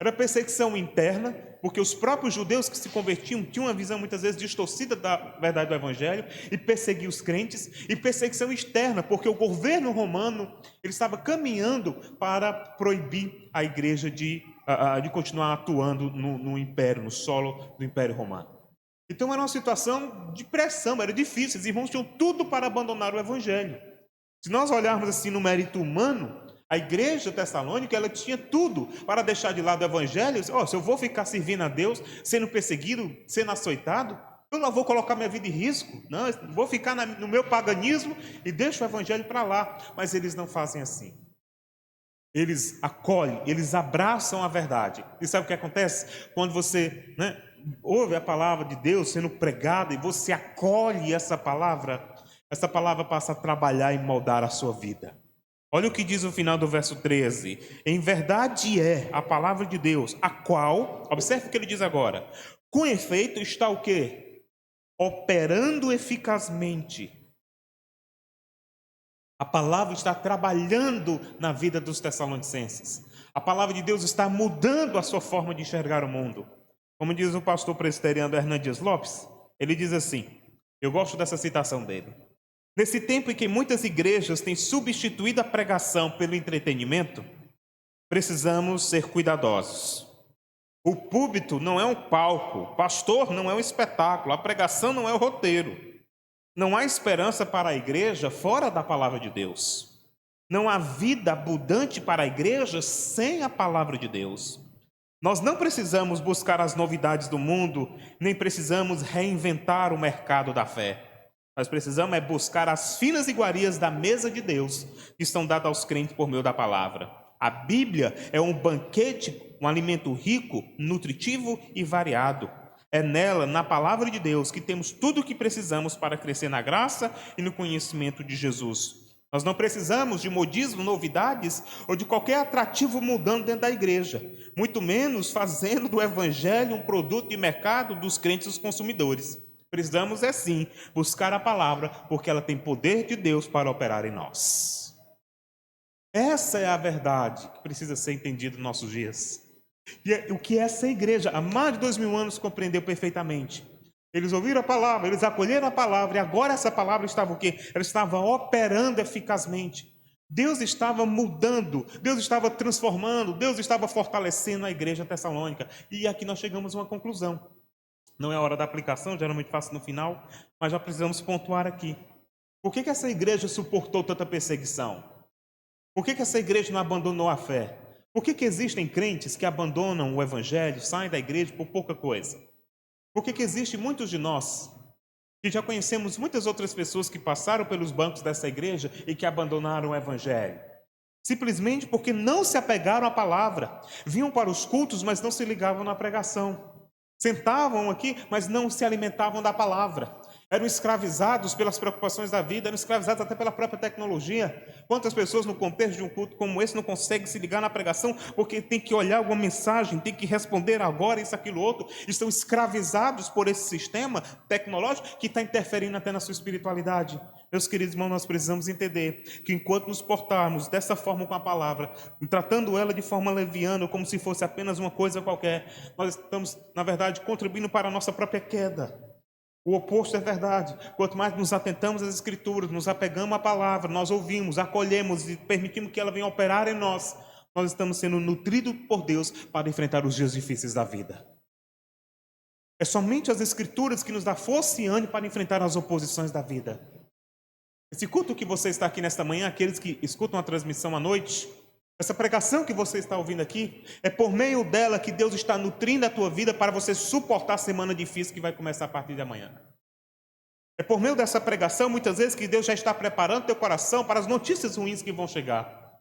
Speaker 4: Era perseguição interna, porque os próprios judeus que se convertiam tinham uma visão muitas vezes distorcida da verdade do evangelho e perseguiam os crentes, e perseguição externa, porque o governo romano ele estava caminhando para proibir a igreja de continuar atuando no império, no solo do império romano. Então era uma situação de pressão, era difícil, os irmãos tinham tudo para abandonar o evangelho. Se nós olharmos assim no mérito humano, a igreja tessalônica, ela tinha tudo para deixar de lado o evangelho. Se eu vou ficar servindo a Deus, sendo perseguido, sendo açoitado, eu não vou colocar minha vida em risco. Não, eu vou ficar no meu paganismo e deixo o evangelho para lá. Mas eles não fazem assim. Eles acolhem, eles abraçam a verdade. E sabe o que acontece? Quando você ouve a palavra de Deus sendo pregada e você acolhe essa palavra passa a trabalhar e moldar a sua vida. Olha o que diz no final do verso 13. Em verdade é a palavra de Deus, a qual, observe o que ele diz agora, com efeito está o quê? Operando eficazmente. A palavra está trabalhando na vida dos tessalonicenses. A palavra de Deus está mudando a sua forma de enxergar o mundo. Como diz o pastor presbiteriano Hernandes Lopes, ele diz assim, eu gosto dessa citação dele. Nesse tempo em que muitas igrejas têm substituído a pregação pelo entretenimento, precisamos ser cuidadosos. O púlpito não é um palco, o pastor não é um espetáculo, a pregação não é o roteiro. Não há esperança para a igreja fora da palavra de Deus. Não há vida abundante para a igreja sem a palavra de Deus. Nós não precisamos buscar as novidades do mundo, nem precisamos reinventar o mercado da fé. Nós precisamos buscar as finas iguarias da mesa de Deus, que estão dadas aos crentes por meio da palavra. A Bíblia é um banquete, um alimento rico, nutritivo e variado. É nela, na palavra de Deus, que temos tudo o que precisamos para crescer na graça e no conhecimento de Jesus. Nós não precisamos de modismo, novidades ou de qualquer atrativo mudando dentro da igreja, muito menos fazendo do evangelho um produto de mercado dos crentes e dos consumidores. Precisamos, sim, buscar a palavra, porque ela tem poder de Deus para operar em nós. Essa é a verdade que precisa ser entendida nos nossos dias. E o que essa igreja, há mais de 2000 anos, compreendeu perfeitamente. Eles ouviram a palavra, eles acolheram a palavra, e agora essa palavra estava o quê? Ela estava operando eficazmente. Deus estava mudando, Deus estava transformando, Deus estava fortalecendo a igreja tessalônica. E aqui nós chegamos a uma conclusão. Não é a hora da aplicação, geralmente faço no final, mas já precisamos pontuar aqui. Por que essa igreja suportou tanta perseguição? Por que essa igreja não abandonou a fé? Por que existem crentes que abandonam o evangelho, saem da igreja por pouca coisa? Por que existem muitos de nós que já conhecemos muitas outras pessoas que passaram pelos bancos dessa igreja e que abandonaram o evangelho? Simplesmente porque não se apegaram à palavra, vinham para os cultos, mas não se ligavam na pregação. Sentavam aqui, mas não se alimentavam da palavra. Eram escravizados pelas preocupações da vida, eram escravizados até pela própria tecnologia. Quantas pessoas no contexto de um culto como esse não conseguem se ligar na pregação porque tem que olhar alguma mensagem, tem que responder agora isso, aquilo, outro. Estão escravizados por esse sistema tecnológico que está interferindo até na sua espiritualidade. Meus queridos irmãos, nós precisamos entender que enquanto nos portarmos dessa forma com a palavra, tratando ela de forma leviana, como se fosse apenas uma coisa qualquer, nós estamos, na verdade, contribuindo para a nossa própria queda. O oposto é verdade. Quanto mais nos atentamos às Escrituras, nos apegamos à palavra, nós ouvimos, acolhemos e permitimos que ela venha operar em nós, nós estamos sendo nutridos por Deus para enfrentar os dias difíceis da vida. É somente as Escrituras que nos dá força e ânimo para enfrentar as oposições da vida. Esse culto que você está aqui nesta manhã, aqueles que escutam a transmissão à noite, essa pregação que você está ouvindo aqui, é por meio dela que Deus está nutrindo a tua vida para você suportar a semana difícil que vai começar a partir de amanhã. É por meio dessa pregação, muitas vezes, que Deus já está preparando teu coração para as notícias ruins que vão chegar.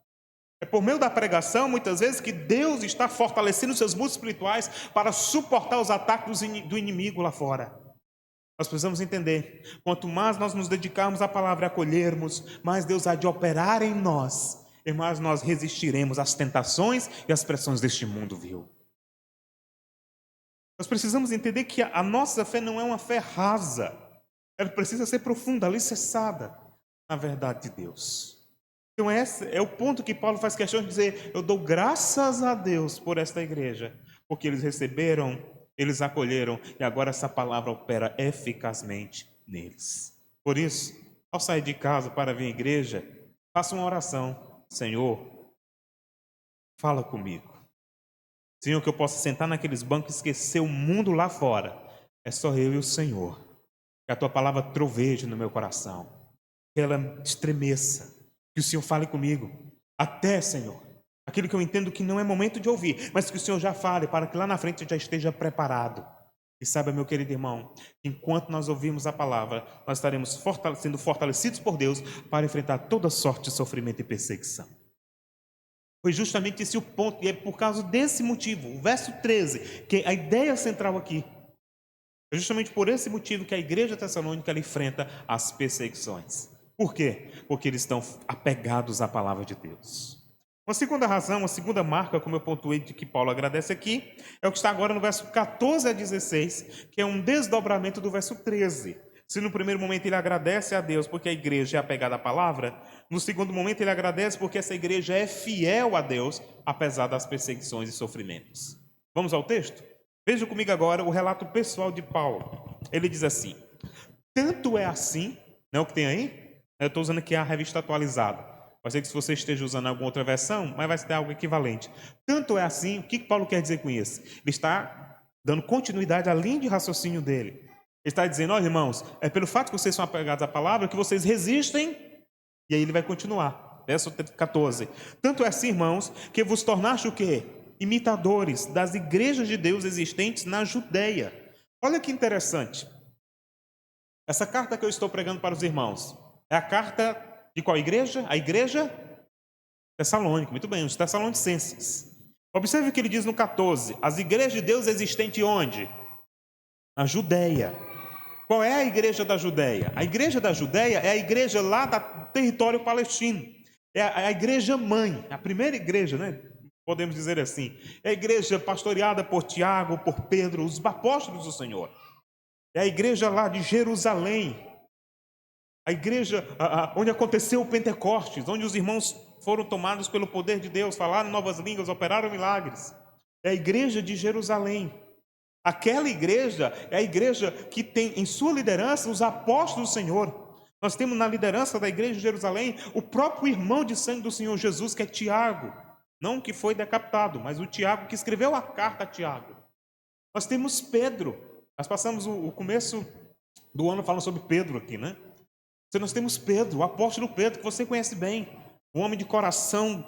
Speaker 4: É por meio da pregação, muitas vezes, que Deus está fortalecendo os seus músculos espirituais para suportar os ataques do inimigo lá fora. Nós precisamos entender, quanto mais nós nos dedicarmos à palavra e acolhermos, mais Deus há de operar em nós, e mais nós resistiremos às tentações e às pressões deste mundo vil. Nós precisamos entender que a nossa fé não é uma fé rasa. ela precisa ser profunda, alicerçada na verdade de Deus. Então esse é o ponto que Paulo faz questão de dizer: eu dou graças a Deus por esta igreja, porque eles receberam, eles acolheram, e agora essa palavra opera eficazmente neles. Por isso, ao sair de casa para vir à igreja, faça uma oração: Senhor, fala comigo. Senhor, que eu possa sentar naqueles bancos e esquecer o mundo lá fora. É só eu e o Senhor. Que a tua palavra troveje no meu coração. Que ela estremeça. Que o Senhor fale comigo. Até, Senhor, aquilo que eu entendo que não é momento de ouvir, mas que o Senhor já fale, para que lá na frente eu já esteja preparado. E saiba, meu querido irmão, que enquanto nós ouvirmos a palavra, nós estaremos sendo fortalecidos por Deus para enfrentar toda sorte de sofrimento e perseguição. Foi justamente esse o ponto, e é por causa desse motivo, o verso 13, que a ideia central aqui, é justamente por esse motivo que a igreja tessalônica ela enfrenta as perseguições. Por quê? Porque eles estão apegados à palavra de Deus. Uma segunda razão, uma segunda marca, como eu pontuei, de que Paulo agradece aqui, é o que está agora no verso 14 a 16, que é um desdobramento do verso 13. Se no primeiro momento ele agradece a Deus porque a igreja é apegada à palavra, no segundo momento ele agradece porque essa igreja é fiel a Deus, apesar das perseguições e sofrimentos. Vamos ao texto? Veja comigo agora o relato pessoal de Paulo. Ele diz assim: tanto é assim, não é o que tem aí? Eu estou usando aqui a revista atualizada. Pode ser que se você esteja usando alguma outra versão, mas vai ter algo equivalente. Tanto é assim, o que Paulo quer dizer com isso? Ele está dando continuidade à linha de raciocínio dele. Ele está dizendo: olha, irmãos, é pelo fato que vocês são apegados à palavra que vocês resistem. E aí ele vai continuar. Verso 14. Tanto é assim, irmãos, que vos tornaste o quê? Imitadores das igrejas de Deus existentes na Judeia. Olha que interessante. Essa carta que eu estou pregando para os irmãos é a carta de qual igreja? A igreja Tessalônica. Muito bem, os Tessalonicenses. Observe o que ele diz no 14. As igrejas de Deus existentes onde? Na Judeia. Qual é a igreja da Judeia? A igreja da Judeia é a igreja lá do território palestino. É a igreja mãe, a primeira igreja, né? Podemos dizer assim. É a igreja pastoreada por Tiago, por Pedro, os apóstolos do Senhor. É a igreja lá de Jerusalém. A igreja onde aconteceu o Pentecostes, onde os irmãos foram tomados pelo poder de Deus, falaram novas línguas, operaram milagres. É a igreja de Jerusalém. Aquela igreja é a igreja que tem em sua liderança os apóstolos do Senhor. Nós temos na liderança da igreja de Jerusalém o próprio irmão de sangue do Senhor Jesus, que é Tiago. Não que foi decapitado, mas o Tiago que escreveu a carta a Tiago. Nós temos Pedro. Nós passamos o começo do ano falando sobre Pedro aqui, né? Então nós temos Pedro, o apóstolo Pedro, que você conhece bem. Um homem de coração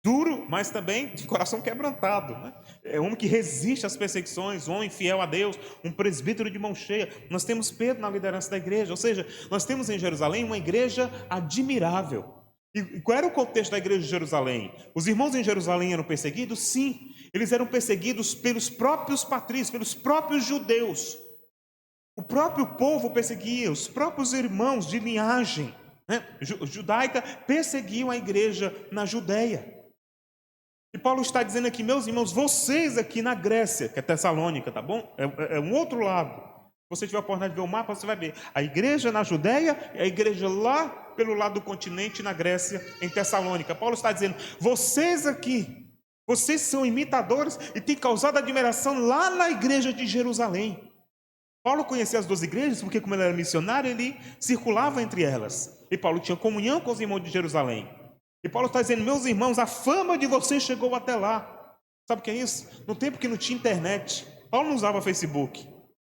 Speaker 4: duro, mas também de coração quebrantado, né? É um homem que resiste às perseguições, um homem fiel a Deus, um presbítero de mão cheia. Nós temos Pedro na liderança da igreja, ou seja, nós temos em Jerusalém uma igreja admirável. E qual era o contexto da igreja de Jerusalém? Os irmãos em Jerusalém eram perseguidos? Sim, eles eram perseguidos pelos próprios patrícios, pelos próprios judeus. O próprio povo perseguia, os próprios irmãos de linhagem judaica perseguiam a igreja na Judeia. E Paulo está dizendo aqui: meus irmãos, vocês aqui na Grécia, que é Tessalônica, tá bom? É um outro lado. Se você tiver a oportunidade de ver o mapa, você vai ver a igreja na Judeia e a igreja lá pelo lado do continente, na Grécia, em Tessalônica. Paulo está dizendo: vocês aqui, vocês são imitadores e têm causado admiração lá na igreja de Jerusalém. Paulo conhecia as duas igrejas porque, como ele era missionário, ele circulava entre elas. E Paulo tinha comunhão com os irmãos de Jerusalém. E Paulo está dizendo: meus irmãos, a fama de vocês chegou até lá. Sabe o que é isso? No tempo que não tinha internet, Paulo não usava Facebook,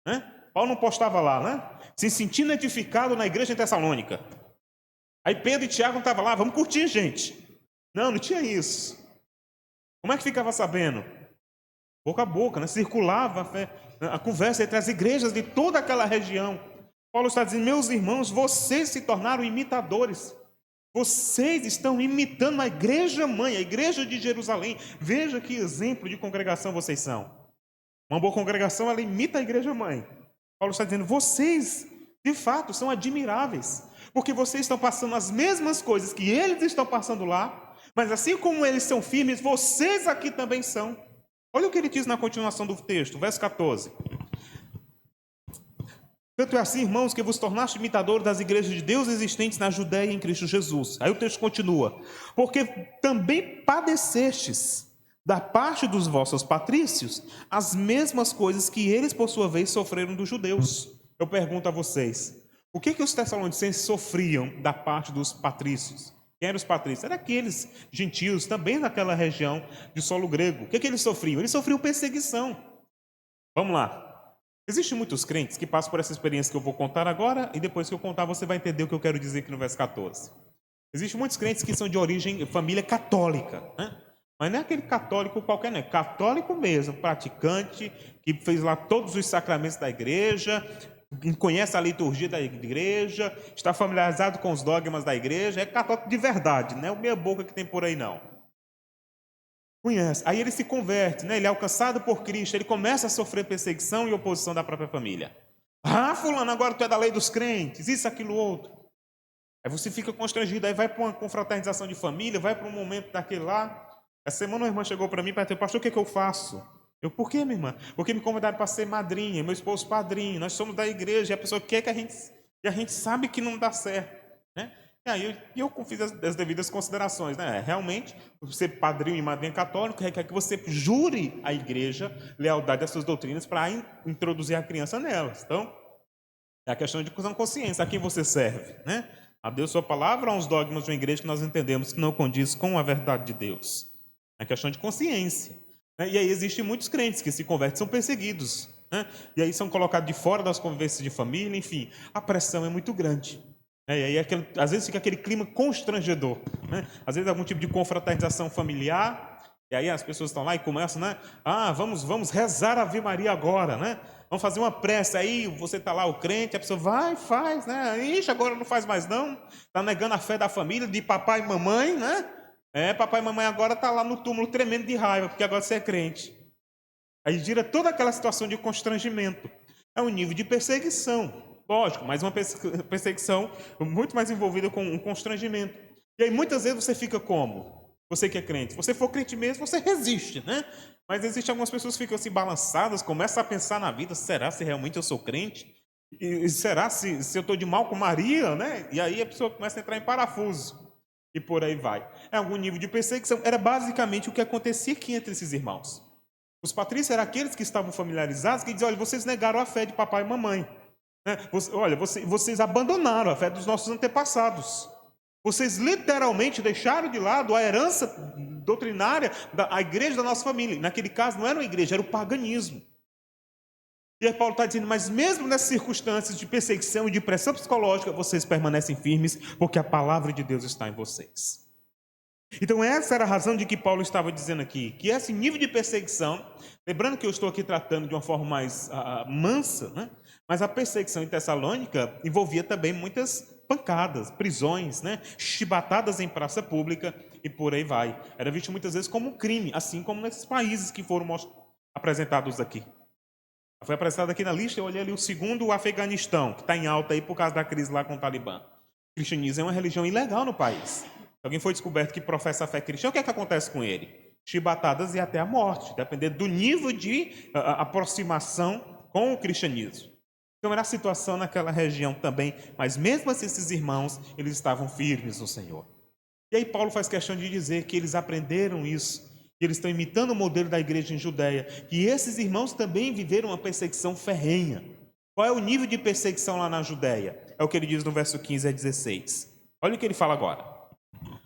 Speaker 4: né? Paulo não postava lá, né? Se sentindo edificado na igreja em Tessalônica. Aí Pedro e Tiago não estavam lá: vamos curtir, gente. Não tinha isso. Como é que ficava sabendo? Boca a boca, né? Circulava a conversa entre as igrejas de toda aquela região. Paulo está dizendo: meus irmãos, vocês se tornaram imitadores. Vocês estão imitando a igreja mãe, a igreja de Jerusalém. Veja que exemplo de congregação vocês são. Uma boa congregação, ela imita a igreja mãe. Paulo está dizendo: vocês, de fato, são admiráveis, porque vocês estão passando as mesmas coisas que eles estão passando lá, mas assim como eles são firmes, vocês aqui também são. Olha o que ele diz na continuação do texto, verso 14. Tanto é assim, irmãos, que vos tornaste imitadores das igrejas de Deus existentes na Judéia em Cristo Jesus. Aí o texto continua. Porque também padecestes da parte dos vossos patrícios as mesmas coisas que eles, por sua vez, sofreram dos judeus. Eu pergunto a vocês, o que os tessalonicenses sofriam da parte dos patrícios? Quem eram os patrícios? Eram aqueles gentios, também naquela região de solo grego. O que eles sofriam? Eles sofriam perseguição. Vamos lá. Existem muitos crentes que passam por essa experiência que eu vou contar agora, e depois que eu contar você vai entender o que eu quero dizer aqui no verso 14. Existem muitos crentes que são de origem, família católica, né? Mas não é aquele católico qualquer, não é católico mesmo, praticante, que fez lá todos os sacramentos da igreja, conhece a liturgia da igreja, está familiarizado com os dogmas da igreja, é católico de verdade, não é o meia boca que tem por aí não. Conhece. Aí ele se converte, né? Ele é alcançado por Cristo, ele começa a sofrer perseguição e oposição da própria família. Ah, fulano, agora tu é da lei dos crentes, isso, aquilo, outro. Aí você fica constrangido, aí vai para uma confraternização de família, vai para um momento daquele lá. Essa semana uma irmã chegou para mim e perguntou, pastor, o que eu faço? Eu, por quê, minha irmã? Porque me convidaram para ser madrinha, meu esposo padrinho, nós somos da igreja, e a pessoa quer que a gente sabe que não dá certo, né? E aí eu fiz as devidas considerações, né? Realmente, ser padrinho e madrinha católico requer que você jure à igreja lealdade às suas doutrinas para introduzir a criança nelas. Então, é a questão de consciência, a quem você serve, né? A Deus sua palavra, a uns dogmas de uma igreja que nós entendemos que não condiz com a verdade de Deus. É questão de consciência. Né? E aí existem muitos crentes que se convertem, são perseguidos, né? E aí são colocados de fora das convivências de família, enfim, a pressão é muito grande. E aí às vezes fica aquele clima constrangedor, né? Às vezes algum tipo de confraternização familiar, e aí as pessoas estão lá e começam, né? Ah, vamos rezar a Ave Maria agora, né? Vamos fazer uma prece, aí você está lá, o crente, a pessoa vai, faz, né? Ixi, agora não faz mais não, está negando a fé da família, de papai e mamãe, né? Papai e mamãe agora está lá no túmulo tremendo de raiva, porque agora você é crente. Aí gira toda aquela situação de constrangimento. É um nível de perseguição. Lógico, mas uma perseguição muito mais envolvida com um constrangimento. E aí muitas vezes você fica como? Você que é crente. Se você for crente mesmo, você resiste, né? Mas existem algumas pessoas que ficam assim balançadas, começam a pensar na vida, será se realmente eu sou crente? E será se eu estou de mal com Maria, né? E aí a pessoa começa a entrar em parafuso. E por aí vai. É algum nível de perseguição. Era basicamente o que acontecia aqui entre esses irmãos. Os patrícios eram aqueles que estavam familiarizados, que diziam, olha, vocês negaram a fé de papai e mamãe. Olha, vocês abandonaram a fé dos nossos antepassados. Vocês literalmente deixaram de lado a herança doutrinária da igreja da nossa família. Naquele caso não era uma igreja, era o paganismo. E aí Paulo está dizendo, mas mesmo nessas circunstâncias de perseguição e de pressão psicológica, vocês permanecem firmes, porque a palavra de Deus está em vocês. Então essa era a razão de que Paulo estava dizendo aqui, que esse nível de perseguição, lembrando que eu estou aqui tratando de uma forma mais mansa, né? Mas a perseguição em Tessalônica envolvia também muitas pancadas, prisões, né? Chibatadas em praça pública e por aí vai. Era visto muitas vezes como um crime, assim como nesses países que foram apresentados aqui. Foi apresentado aqui na lista, eu olhei ali o segundo, o Afeganistão, que está em alta aí por causa da crise lá com o Talibã. O cristianismo é uma religião ilegal no país. Se alguém foi descoberto que professa a fé cristã, o que é que acontece com ele? Chibatadas e até a morte, dependendo do nível de aproximação com o cristianismo. Então era a situação naquela região também, mas mesmo assim esses irmãos, eles estavam firmes no Senhor. E aí Paulo faz questão de dizer que eles aprenderam isso, que eles estão imitando o modelo da igreja em Judeia, que esses irmãos também viveram uma perseguição ferrenha. Qual é o nível de perseguição lá na Judeia? É o que ele diz no verso 15 a 16. Olha o que ele fala agora.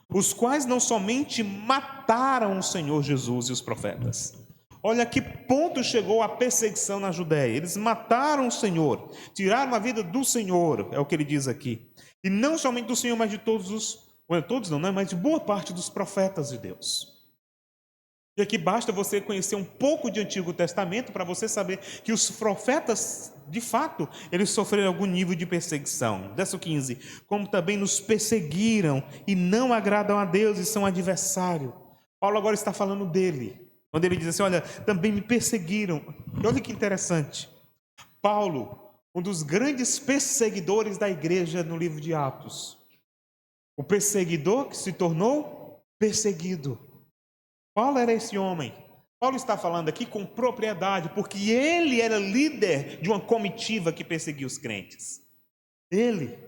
Speaker 4: Os quais não somente mataram o Senhor Jesus e os profetas. Olha a que ponto chegou a perseguição na Judeia. Eles mataram o Senhor, tiraram a vida do Senhor, é o que ele diz aqui. E não somente do Senhor, mas de mas de boa parte dos profetas de Deus. E aqui basta você conhecer um pouco de Antigo Testamento para você saber que os profetas, de fato, eles sofreram algum nível de perseguição. Verso 15. Como também nos perseguiram e não agradam a Deus e são adversário. Paulo agora está falando dele. Quando ele diz assim, olha, também me perseguiram. E olha que interessante. Paulo, um dos grandes perseguidores da igreja no livro de Atos. O perseguidor que se tornou perseguido. Paulo era esse homem. Paulo está falando aqui com propriedade, porque ele era líder de uma comitiva que perseguia os crentes. Ele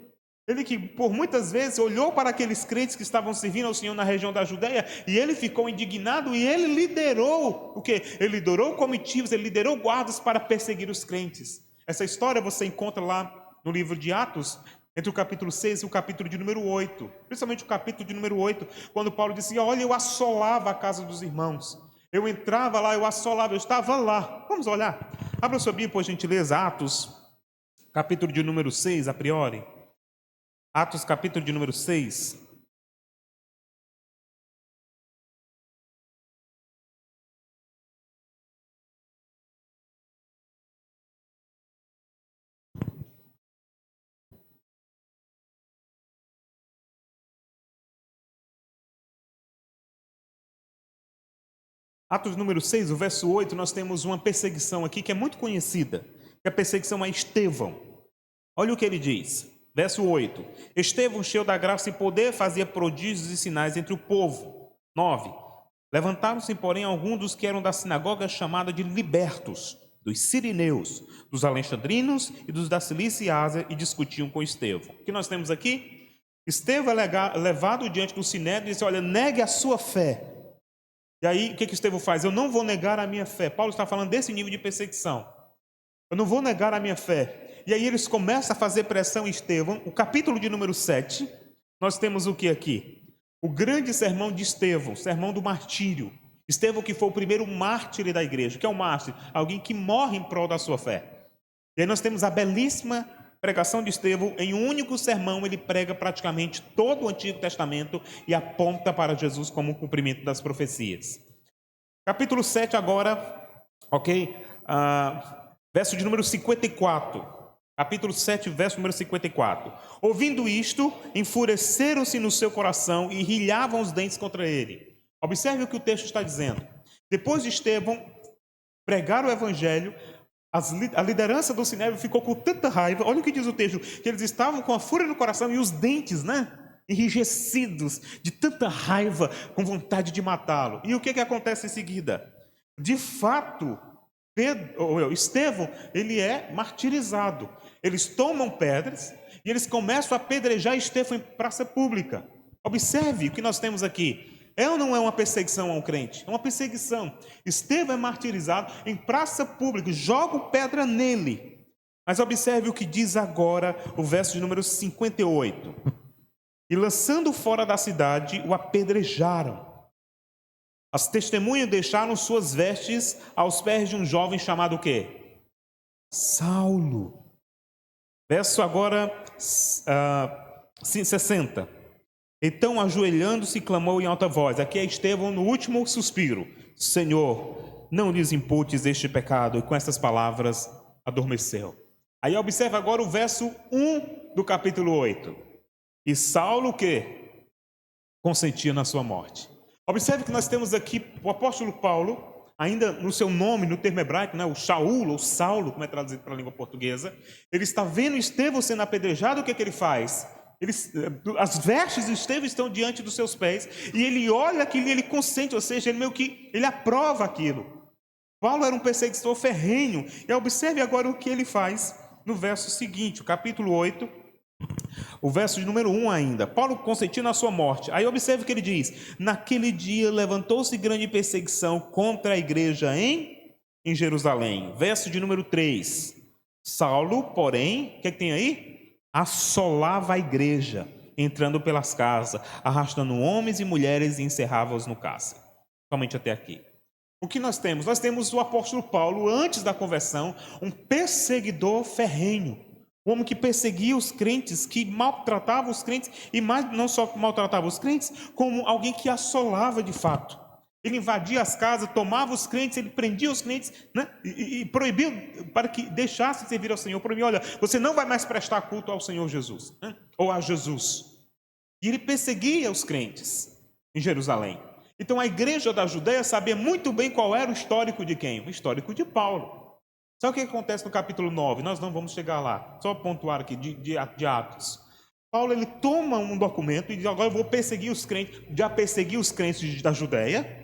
Speaker 4: que por muitas vezes olhou para aqueles crentes que estavam servindo ao Senhor na região da Judeia, e ele ficou indignado, e ele liderou o quê? Ele liderou comitivas, ele liderou guardas para perseguir os crentes. Essa história você encontra lá no livro de Atos, entre o capítulo 6 e o capítulo de número 8, principalmente o capítulo de número 8, quando Paulo dizia: olha, eu assolava a casa dos irmãos, eu entrava lá, eu assolava, eu estava lá. Vamos olhar, abra sua Bíblia por gentileza, Atos, capítulo de número 6, a priori. Atos, capítulo de número 6. Atos número 6, o verso 8, nós temos uma perseguição aqui que é muito conhecida, que é a perseguição a Estevão. Olha o que ele diz, verso 8. Estevão, cheio da graça e poder, fazia prodígios e sinais entre o povo. 9. Levantaram-se, porém, alguns dos que eram da sinagoga chamada de libertos, dos sirineus, dos alexandrinos e dos da Cilícia e Ásia, e discutiam com Estevão. O que nós temos aqui? Estevão é levado diante do sinédrio e diz: olha, negue a sua fé. E aí, o que Estevão faz? Eu não vou negar a minha fé. Paulo está falando desse nível de perseguição. Eu não vou negar a minha fé. E aí eles começam a fazer pressão em Estevão. O capítulo de número 7, nós temos o que aqui? O grande sermão de Estevão, sermão do martírio. Estevão que foi o primeiro mártir da igreja. O que é um mártir? Alguém que morre em prol da sua fé. E aí nós temos a belíssima pregação de Estevão. Em um único sermão ele prega praticamente todo o Antigo Testamento e aponta para Jesus como o cumprimento das profecias. Capítulo 7 agora, ok? Verso de número 54. Capítulo 7, verso número 54. Ouvindo isto, enfureceram-se no seu coração e rilhavam os dentes contra ele. Observe o que o texto está dizendo. Depois de Estevão pregar o evangelho, a liderança do sinédrio ficou com tanta raiva. Olha o que diz o texto, que eles estavam com a fúria no coração e os dentes, enrijecidos de tanta raiva, com vontade de matá-lo. E o que acontece em seguida? De fato, Estevão, ele é martirizado. Eles tomam pedras e eles começam a apedrejar Estevão em praça pública. Observe o que nós temos aqui. É ou não é uma perseguição a um crente? É uma perseguição. Estevão é martirizado em praça pública, jogam pedra nele. Mas observe o que diz agora o verso de número 58. E lançando fora da cidade, o apedrejaram. As testemunhas deixaram suas vestes aos pés de um jovem chamado o quê? Saulo. Verso agora 60. Então, ajoelhando-se, clamou em alta voz. Aqui é Estevão no último suspiro. Senhor, não lhes imputes este pecado. E com essas palavras, adormeceu. Aí observa agora o verso 1 do capítulo 8. E Saulo o quê? Consentia na sua morte. Observe que nós temos aqui o apóstolo Paulo, ainda no seu nome, no termo hebraico, o Shaul, ou Saulo, como é traduzido para a língua portuguesa. Ele está vendo Estevão sendo apedrejado. O que ele faz? As vestes de Estevão estão diante dos seus pés, e ele olha aquilo e ele consente, ou seja, ele aprova aquilo. Paulo era um perseguidor ferrenho, e observe agora o que ele faz no verso seguinte, o capítulo 8, o verso de número 1 ainda. Paulo consentiu na sua morte. Aí observe o que ele diz: naquele dia levantou-se grande perseguição contra a igreja em Jerusalém. Verso de número 3. Saulo, porém, o que tem aí? Assolava a igreja, entrando pelas casas, arrastando homens e mulheres e encerrava-os no cárcere. Somente até aqui. O que nós temos? Nós temos o apóstolo Paulo, antes da conversão, um perseguidor ferrenho. Um homem que perseguia os crentes, que maltratava os crentes, e não só maltratava os crentes, como alguém que assolava de fato. Ele invadia as casas, tomava os crentes, ele prendia os crentes, e proibiu para que deixassem de servir ao Senhor. Proibiu: olha, você não vai mais prestar culto ao Senhor Jesus, ou a Jesus. E ele perseguia os crentes em Jerusalém. Então a igreja da Judeia sabia muito bem qual era o histórico de quem? O histórico de Paulo. Sabe o que acontece no capítulo 9? Nós não vamos chegar lá, só pontuar aqui de Atos. Paulo, ele toma um documento e diz: agora eu vou perseguir os crentes, já persegui os crentes da Judeia.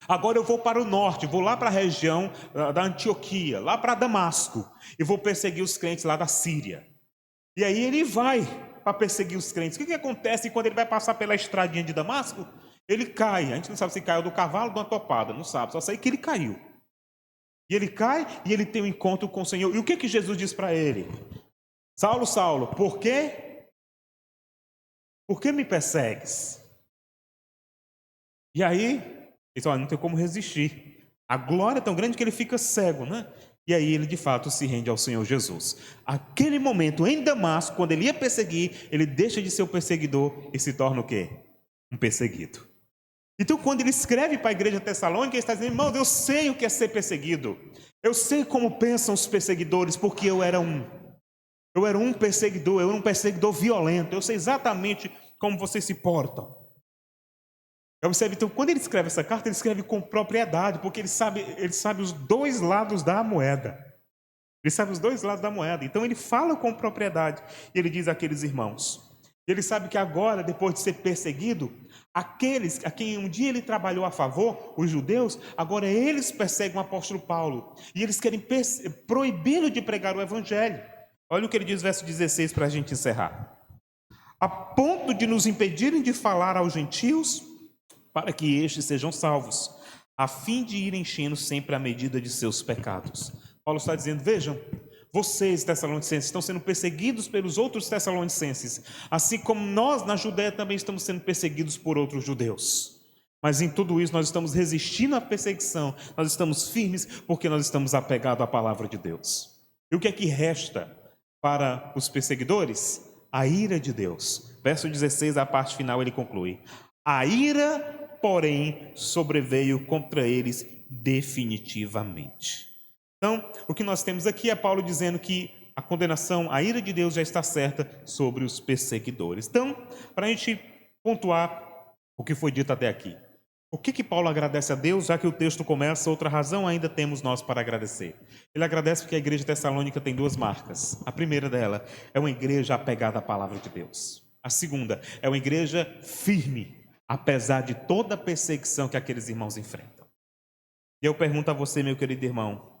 Speaker 4: Agora eu vou para o norte, vou lá para a região da Antioquia, lá para Damasco, e vou perseguir os crentes lá da Síria. E aí ele vai para perseguir os crentes. O que acontece quando ele vai passar pela estradinha de Damasco? Ele cai. A gente não sabe se caiu do cavalo ou de uma topada, não sabe, só sei que ele caiu. E ele cai e ele tem um encontro com o Senhor. E o que Jesus diz para ele? Saulo, Saulo, por quê? Por que me persegues? E aí, ele diz, olha, não tem como resistir. A glória é tão grande que ele fica cego, né? E aí ele de fato se rende ao Senhor Jesus. Aquele momento em Damasco, quando ele ia perseguir, ele deixa de ser o perseguidor e se torna o quê? Um perseguido. Então quando ele escreve para a igreja tessalônica, ele está dizendo, irmãos, eu sei o que é ser perseguido. Eu sei como pensam os perseguidores, porque eu era um. Eu era um perseguidor, eu era um perseguidor violento. Eu sei exatamente como vocês se portam. Observe, então, quando ele escreve essa carta, ele escreve com propriedade, porque ele sabe os dois lados da moeda. Ele sabe os dois lados da moeda. Então, ele fala com propriedade. E ele diz àqueles irmãos. Ele sabe que agora, depois de ser perseguido, aqueles a quem um dia ele trabalhou a favor, os judeus, agora eles perseguem o apóstolo Paulo. E eles querem proibi-lo de pregar o evangelho. Olha o que ele diz, verso 16, para a gente encerrar. A ponto de nos impedirem de falar aos gentios, para que estes sejam salvos, a fim de ir enchendo sempre a medida de seus pecados. Paulo está dizendo, vejam, vocês, tessalonicenses, estão sendo perseguidos pelos outros tessalonicenses, assim como nós, na Judéia, também estamos sendo perseguidos por outros judeus. Mas em tudo isso, nós estamos resistindo à perseguição, nós estamos firmes, porque nós estamos apegados à palavra de Deus. E o que é que resta para os perseguidores? A ira de Deus. Verso 16, a parte final, ele conclui. A ira, porém, sobreveio contra eles definitivamente. Então, o que nós temos aqui é Paulo dizendo que a condenação, a ira de Deus já está certa sobre os perseguidores. Então, para a gente pontuar o que foi dito até aqui. O que Paulo agradece a Deus, já que o texto começa, outra razão ainda temos nós para agradecer. Ele agradece porque a igreja tessalônica tem duas marcas. A primeira dela é uma igreja apegada à palavra de Deus. A segunda é uma igreja firme, apesar de toda a perseguição que aqueles irmãos enfrentam. E eu pergunto a você, meu querido irmão,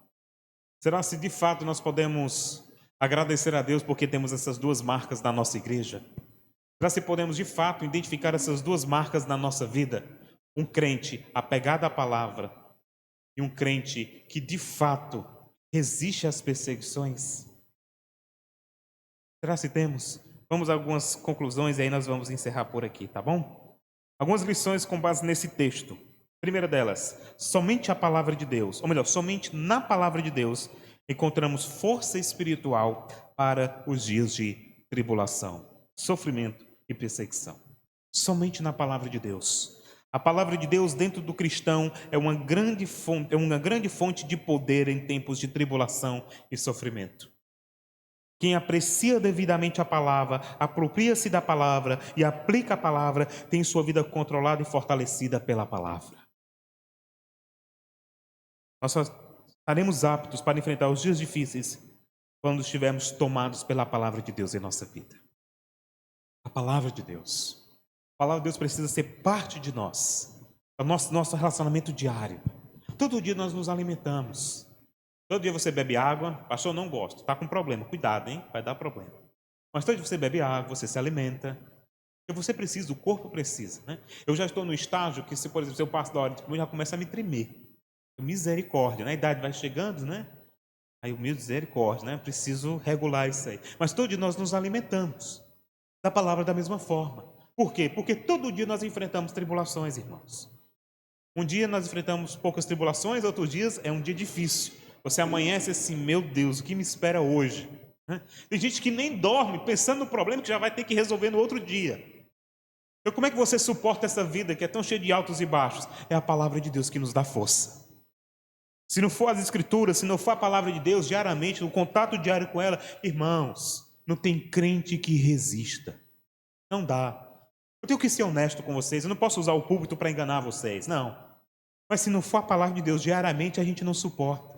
Speaker 4: será se de fato nós podemos agradecer a Deus porque temos essas duas marcas na nossa igreja? Será se podemos de fato identificar essas duas marcas na nossa vida? Um crente apegado à palavra e um crente que de fato resiste às perseguições? Será se temos? Vamos a algumas conclusões e aí nós vamos encerrar por aqui, tá bom? Algumas lições com base nesse texto. Primeira delas, somente a palavra de Deus, ou melhor, somente na palavra de Deus, encontramos força espiritual para os dias de tribulação, sofrimento e perseguição. Somente na palavra de Deus. A palavra de Deus dentro do cristão é uma grande fonte de poder em tempos de tribulação e sofrimento. Quem aprecia devidamente a palavra, apropria-se da palavra e aplica a palavra, tem sua vida controlada e fortalecida pela palavra. Nós só estaremos aptos para enfrentar os dias difíceis quando estivermos tomados pela palavra de Deus em nossa vida. A palavra de Deus. A palavra de Deus precisa ser parte de nós. É o nosso relacionamento diário. Todo dia nós nos alimentamos. Todo dia você bebe água, pastor, não gosto, está com problema, cuidado, hein? Vai dar problema. Mas todo dia você bebe água, você se alimenta, porque você precisa, o corpo precisa, né? Eu já estou no estágio que, por exemplo, se eu passo da hora de comer, já começa a me tremer. Misericórdia, né? A idade vai chegando, né? Aí o misericórdia, né? Preciso regular isso aí. Mas todo dia nós nos alimentamos da palavra da mesma forma. Por quê? Porque todo dia nós enfrentamos tribulações, irmãos. Um dia nós enfrentamos poucas tribulações, outros dias é um dia difícil. Você amanhece assim, meu Deus, o que me espera hoje? Tem gente que nem dorme pensando no problema que já vai ter que resolver no outro dia. Então como é que você suporta essa vida que é tão cheia de altos e baixos? É a palavra de Deus que nos dá força. Se não for as escrituras, se não for a palavra de Deus diariamente, o contato diário com ela, irmãos, não tem crente que resista. Não dá. Eu tenho que ser honesto com vocês, eu não posso usar o púlpito para enganar vocês, não. Mas se não for a palavra de Deus diariamente, a gente não suporta.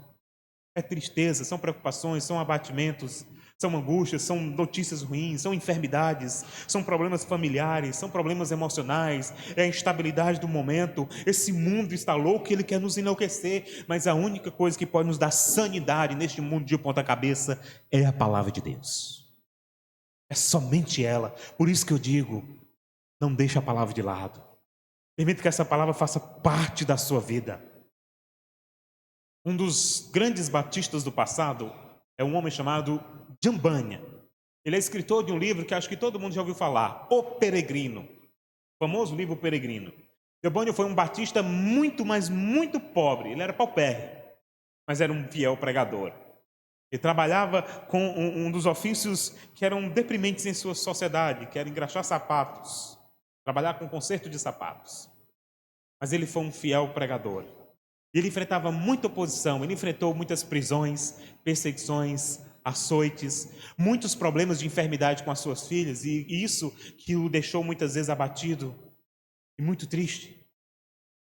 Speaker 4: É tristeza, são preocupações, são abatimentos. São angústias, são notícias ruins, são enfermidades, são problemas familiares, são problemas emocionais, é a instabilidade do momento. Esse mundo está louco e ele quer nos enlouquecer, mas a única coisa que pode nos dar sanidade neste mundo de ponta cabeça é a palavra de Deus. É somente ela. Por isso que eu digo, não deixe a palavra de lado. Permita que essa palavra faça parte da sua vida. Um dos grandes batistas do passado é um homem chamado John Bunyan. Ele é escritor de um livro que acho que todo mundo já ouviu falar, O Peregrino. O famoso livro O Peregrino. John Bunyan foi um batista muito, mas muito pobre. Ele era paupérrimo, mas era um fiel pregador. Ele trabalhava com um dos ofícios que eram deprimentes em sua sociedade, que era engraxar sapatos, trabalhar com conserto de sapatos. Mas ele foi um fiel pregador. Ele enfrentava muita oposição, ele enfrentou muitas prisões, perseguições, açoites, muitos problemas de enfermidade com as suas filhas, e isso que o deixou muitas vezes abatido e muito triste.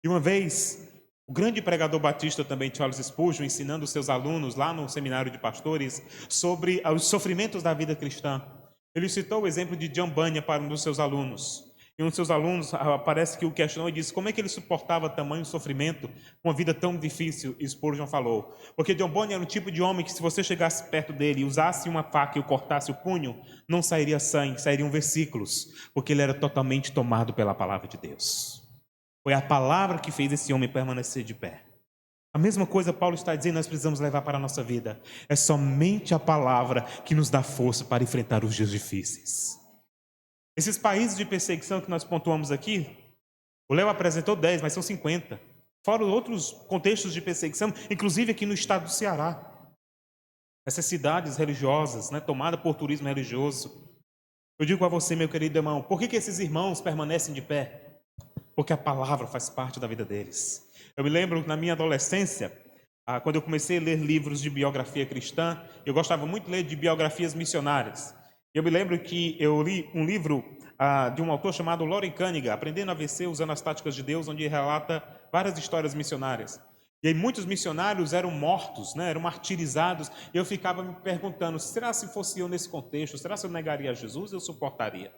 Speaker 4: E uma vez, o grande pregador batista também, Charles Spurgeon, ensinando os seus alunos lá no seminário de pastores sobre os sofrimentos da vida cristã, ele citou o exemplo de John Bunyan para um dos seus alunos. E um dos seus alunos, parece que o questionou e disse como é que ele suportava tamanho sofrimento com uma vida tão difícil. E Spurgeon falou, porque John Bunyan era um tipo de homem que se você chegasse perto dele e usasse uma faca e o cortasse o punho, não sairia sangue, sairiam versículos, porque ele era totalmente tomado pela palavra de Deus. Foi a palavra que fez esse homem permanecer de pé. A mesma coisa Paulo está dizendo, nós precisamos levar para a nossa vida. É somente a palavra que nos dá força para enfrentar os dias difíceis. Esses países de perseguição que nós pontuamos aqui, o Léo apresentou 10, mas são 50. Fora outros contextos de perseguição, inclusive aqui no estado do Ceará. Essas cidades religiosas, tomadas por turismo religioso. Eu digo a você, meu querido irmão, por que esses irmãos permanecem de pé? Porque a palavra faz parte da vida deles. Eu me lembro na minha adolescência, quando eu comecei a ler livros de biografia cristã, eu gostava muito de ler de biografias missionárias. Eu me lembro que eu li um livro de um autor chamado Loren Cunningham, Aprendendo a Vencer usando as Táticas de Deus, onde relata várias histórias missionárias. E aí muitos missionários eram mortos, eram martirizados, e eu ficava me perguntando, será se fosse eu nesse contexto, será se eu negaria a Jesus, eu suportaria?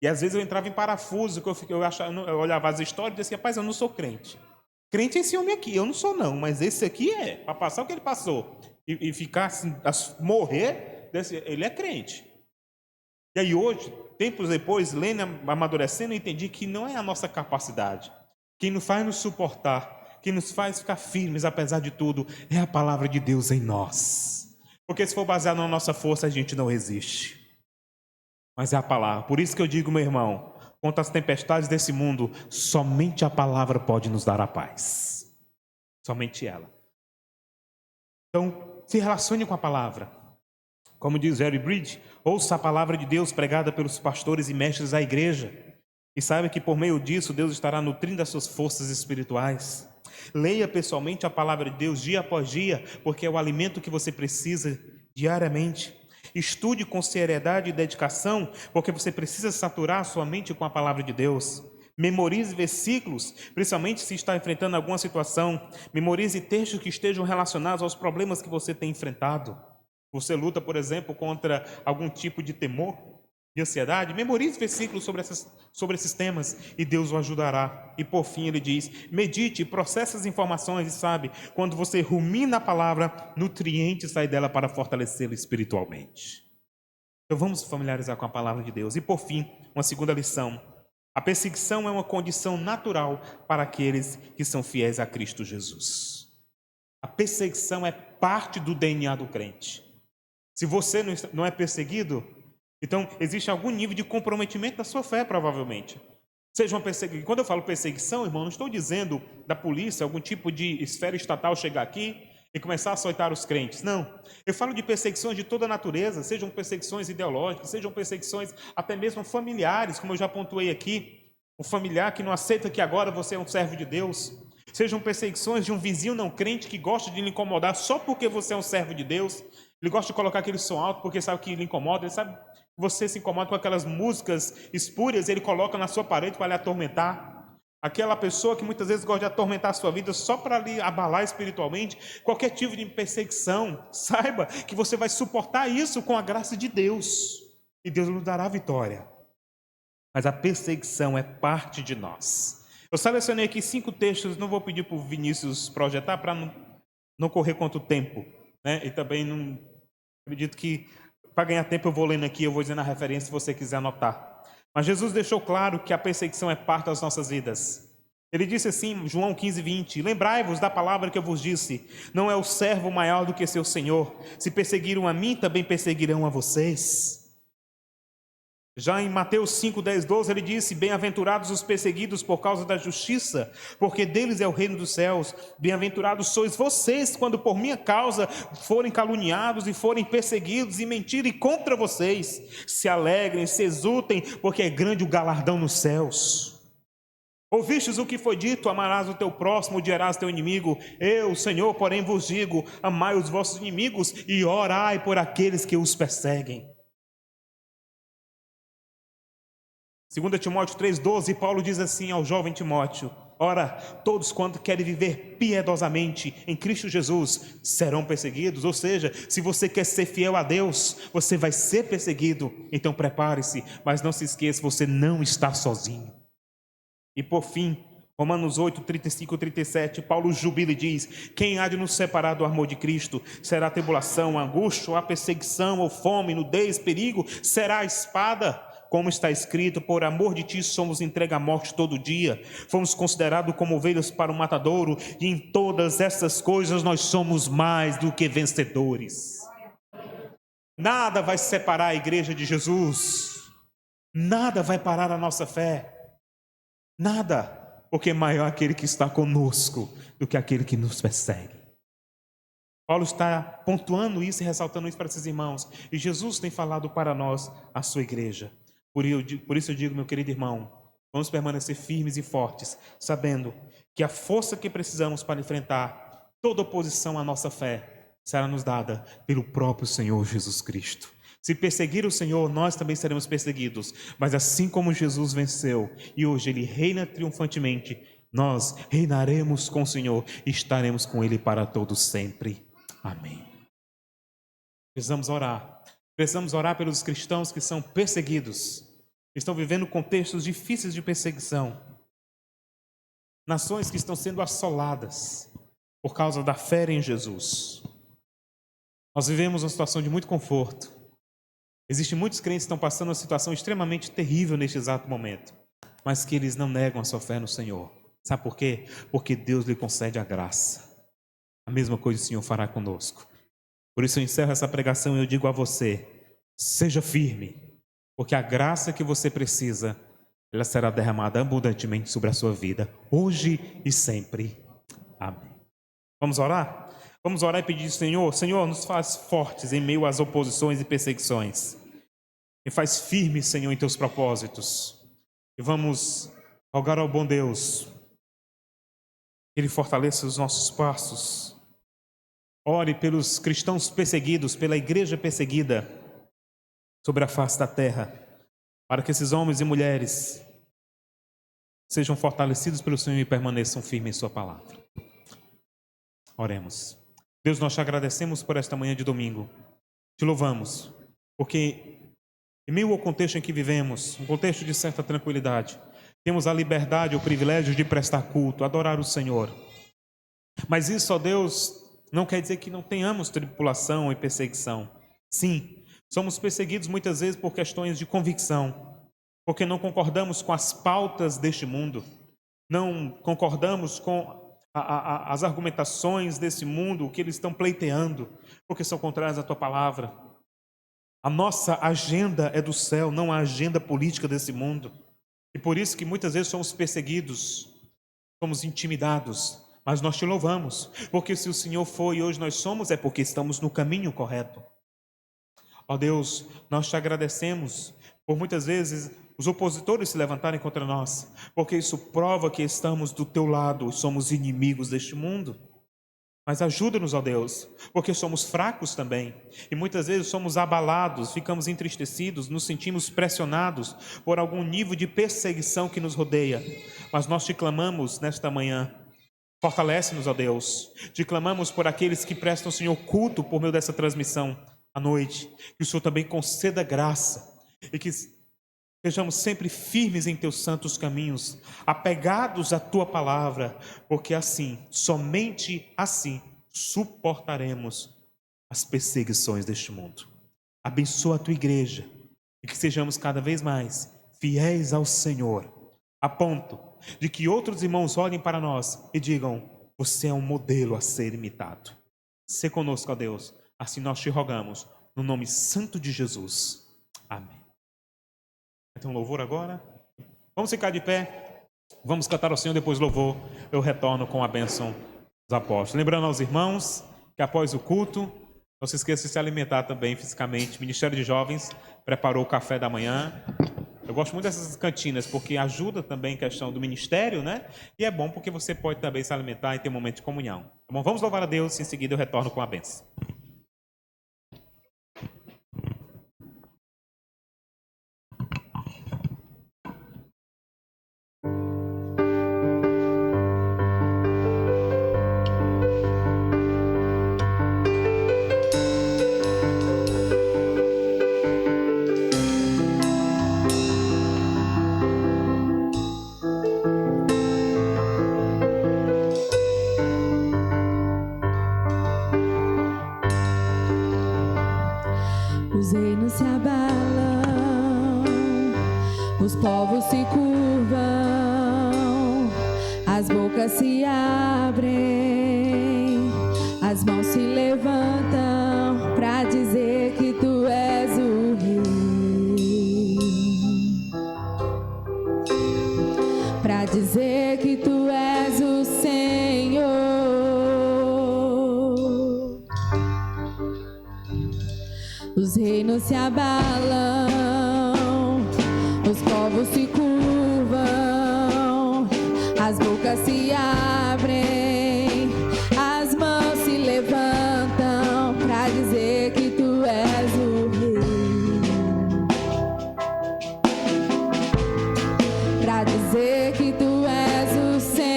Speaker 4: E às vezes eu entrava em parafuso, eu olhava as histórias e dizia, rapaz, eu não sou crente. Crente é esse homem aqui, eu não sou não, mas esse aqui é, para passar o que ele passou, e ficar assim, morrer, ele é crente. E aí hoje, tempos depois, lendo, amadurecendo, eu entendi que não é a nossa capacidade. Quem nos faz nos suportar, quem nos faz ficar firmes, apesar de tudo, é a palavra de Deus em nós. Porque se for baseado na nossa força, a gente não resiste. Mas é a palavra. Por isso que eu digo, meu irmão, contra as tempestades desse mundo, somente a palavra pode nos dar a paz. Somente ela. Então, se relacione com a palavra. Como diz Harry Bridge, ouça a palavra de Deus pregada pelos pastores e mestres da igreja. E saiba que por meio disso Deus estará nutrindo as suas forças espirituais. Leia pessoalmente a palavra de Deus dia após dia, porque é o alimento que você precisa diariamente. Estude com seriedade e dedicação, porque você precisa saturar a sua mente com a palavra de Deus. Memorize versículos, principalmente se está enfrentando alguma situação. Memorize textos que estejam relacionados aos problemas que você tem enfrentado. Você luta, por exemplo, contra algum tipo de temor, de ansiedade, memorize versículos sobre esses temas e Deus o ajudará. E por fim ele diz, medite, processe as informações e sabe, quando você rumina a palavra, nutrientes saem dela para fortalecê-lo espiritualmente. Então vamos familiarizar com a palavra de Deus. E por fim, uma segunda lição. A perseguição é uma condição natural para aqueles que são fiéis a Cristo Jesus. A perseguição é parte do DNA do crente. Se você não é perseguido, então existe algum nível de comprometimento da sua fé, provavelmente. Seja uma perseguição. Quando eu falo perseguição, irmão, não estou dizendo da polícia, algum tipo de esfera estatal chegar aqui e começar a açoitar os crentes. Não. Eu falo de perseguições de toda a natureza, sejam perseguições ideológicas, sejam perseguições até mesmo familiares, como eu já pontuei aqui. Um familiar que não aceita que agora você é um servo de Deus. Sejam perseguições de um vizinho não crente que gosta de lhe incomodar só porque você é um servo de Deus. Ele gosta de colocar aquele som alto porque sabe que lhe incomoda. Ele sabe que você se incomoda com aquelas músicas espúrias e ele coloca na sua parede para lhe atormentar. aquela pessoa que muitas vezes gosta de atormentar a sua vida só para lhe abalar espiritualmente, qualquer tipo de perseguição, saiba que você vai suportar isso com a graça de Deus, e Deus lhe dará a vitória. Mas a perseguição é parte de nós. Eu selecionei aqui 5 textos, não vou pedir para o Vinícius projetar para não correr contra o tempo, né? E também não acredito que, para ganhar tempo, eu vou lendo aqui, eu vou dizendo a referência se você quiser anotar. Mas Jesus deixou claro que a perseguição é parte das nossas vidas. Ele disse assim, João 15:20, lembrai-vos da palavra que eu vos disse, não é o servo maior do que seu senhor, se perseguiram a mim, também perseguirão a vocês. Já em Mateus 5:10-12, ele disse, bem-aventurados os perseguidos por causa da justiça, porque deles é o reino dos céus. Bem-aventurados sois vocês, quando por minha causa forem caluniados e forem perseguidos e mentirem contra vocês. Se alegrem, se exultem, porque é grande o galardão nos céus. Ouvistes o que foi dito, amarás o teu próximo, odiarás teu inimigo. Eu, Senhor, porém vos digo, amai os vossos inimigos e orai por aqueles que os perseguem. 2 Timóteo 3:12, Paulo diz assim ao jovem Timóteo, ora, todos quanto querem viver piedosamente em Cristo Jesus serão perseguidos. Ou seja, se você quer ser fiel a Deus, você vai ser perseguido. Então prepare-se, mas não se esqueça, você não está sozinho. E por fim, Romanos 8:35-37, Paulo jubila e diz, quem há de nos separar do amor de Cristo? Será a tribulação, a angústia, a perseguição, ou fome, nudez, perigo? Será a espada? Como está escrito, por amor de ti somos entregues à morte todo dia. Fomos considerados como ovelhas para o matadouro, e em todas essas coisas nós somos mais do que vencedores. Nada vai separar a igreja de Jesus. Nada vai parar a nossa fé. Nada, porque maior é aquele que está conosco do que aquele que nos persegue. Paulo está pontuando isso e ressaltando isso para esses irmãos. E Jesus tem falado para nós, a sua igreja. Por isso eu digo, meu querido irmão, vamos permanecer firmes e fortes, sabendo que a força que precisamos para enfrentar toda oposição à nossa fé será nos dada pelo próprio Senhor Jesus Cristo. Se perseguir o Senhor, nós também seremos perseguidos, mas assim como Jesus venceu e hoje Ele reina triunfantemente, nós reinaremos com o Senhor e estaremos com Ele para todos sempre. Amém. Precisamos orar pelos cristãos que são perseguidos, que estão vivendo contextos difíceis de perseguição, nações que estão sendo assoladas por causa da fé em Jesus. Nós vivemos uma situação de muito conforto. Existem muitos crentes que estão passando uma situação extremamente terrível neste exato momento, mas que eles não negam a sua fé no Senhor. Sabe por quê? Porque Deus lhe concede a graça. A mesma coisa o Senhor fará conosco. Por isso eu encerro essa pregação e eu digo a você, seja firme, porque a graça que você precisa, ela será derramada abundantemente sobre a sua vida, hoje e sempre. Amém. Vamos orar? Vamos orar e pedir, Senhor, nos faz fortes em meio às oposições e perseguições. Me faz firme, Senhor, em teus propósitos. E vamos rogar ao bom Deus que Ele fortaleça os nossos passos. Ore pelos cristãos perseguidos, pela igreja perseguida sobre a face da terra, para que esses homens e mulheres sejam fortalecidos pelo Senhor e permaneçam firmes em sua palavra. Oremos. Deus, nós te agradecemos por esta manhã de domingo. Te louvamos, porque em meio ao contexto em que vivemos, um contexto de certa tranquilidade, temos a liberdade, o privilégio de prestar culto, adorar o Senhor. Mas isso, ó Deus, não quer dizer que não tenhamos tribulação e perseguição. Sim, somos perseguidos muitas vezes por questões de convicção, porque não concordamos com as pautas deste mundo, não concordamos com as argumentações desse mundo, o que eles estão pleiteando, porque são contrárias à tua palavra. A nossa agenda é do céu, não a agenda política desse mundo. E por isso que muitas vezes somos perseguidos, somos intimidados, mas nós te louvamos, porque se o Senhor foi e hoje nós somos, é porque estamos no caminho correto. Ó Deus, nós te agradecemos por muitas vezes os opositores se levantarem contra nós, porque isso prova que estamos do teu lado, somos inimigos deste mundo. Mas ajuda-nos, ó Deus, porque somos fracos também. E muitas vezes somos abalados, ficamos entristecidos, nos sentimos pressionados por algum nível de perseguição que nos rodeia. Mas nós te clamamos nesta manhã. Fortalece-nos, ó Deus. Te clamamos por aqueles que prestam, Senhor, culto por meio dessa transmissão à noite. Que o Senhor também conceda graça e que sejamos sempre firmes em teus santos caminhos, apegados à tua palavra, porque assim, somente assim, suportaremos as perseguições deste mundo. Abençoa a tua igreja e que sejamos cada vez mais fiéis ao Senhor, a ponto de que outros irmãos olhem para nós e digam: você é um modelo a ser imitado. Sê conosco, ó Deus, assim nós te rogamos, no nome santo de Jesus. Amém. Tem um louvor agora? Vamos ficar de pé, vamos cantar ao Senhor, depois louvor, eu retorno com a bênção dos apóstolos. Lembrando aos irmãos que após o culto, não se esqueça de se alimentar também fisicamente. O Ministério de Jovens preparou o café da manhã. Eu gosto muito dessas cantinas, porque ajuda também em questão do ministério, né? E é bom porque você pode também se alimentar e ter um momento de comunhão. Tá bom? Vamos louvar a Deus, em seguida eu retorno com a bênção.
Speaker 1: Os reinos se abalam, os povos se curvam, as bocas se abrem, as mãos se levantam para dizer que tu és o Rei, para dizer que tu és o Senhor. Os reinos se abalam, os povos se curvam, as bocas se abrem, as mãos se levantam para dizer que tu és o Rei, para dizer que tu és o Senhor.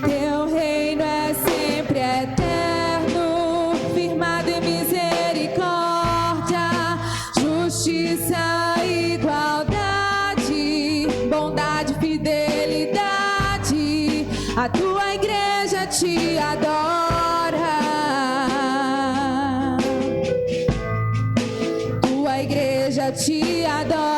Speaker 1: Teu reino é sempre eterno, firmado em misericórdia, justiça, igualdade, bondade, fidelidade. A tua igreja te adora, tua igreja te adora.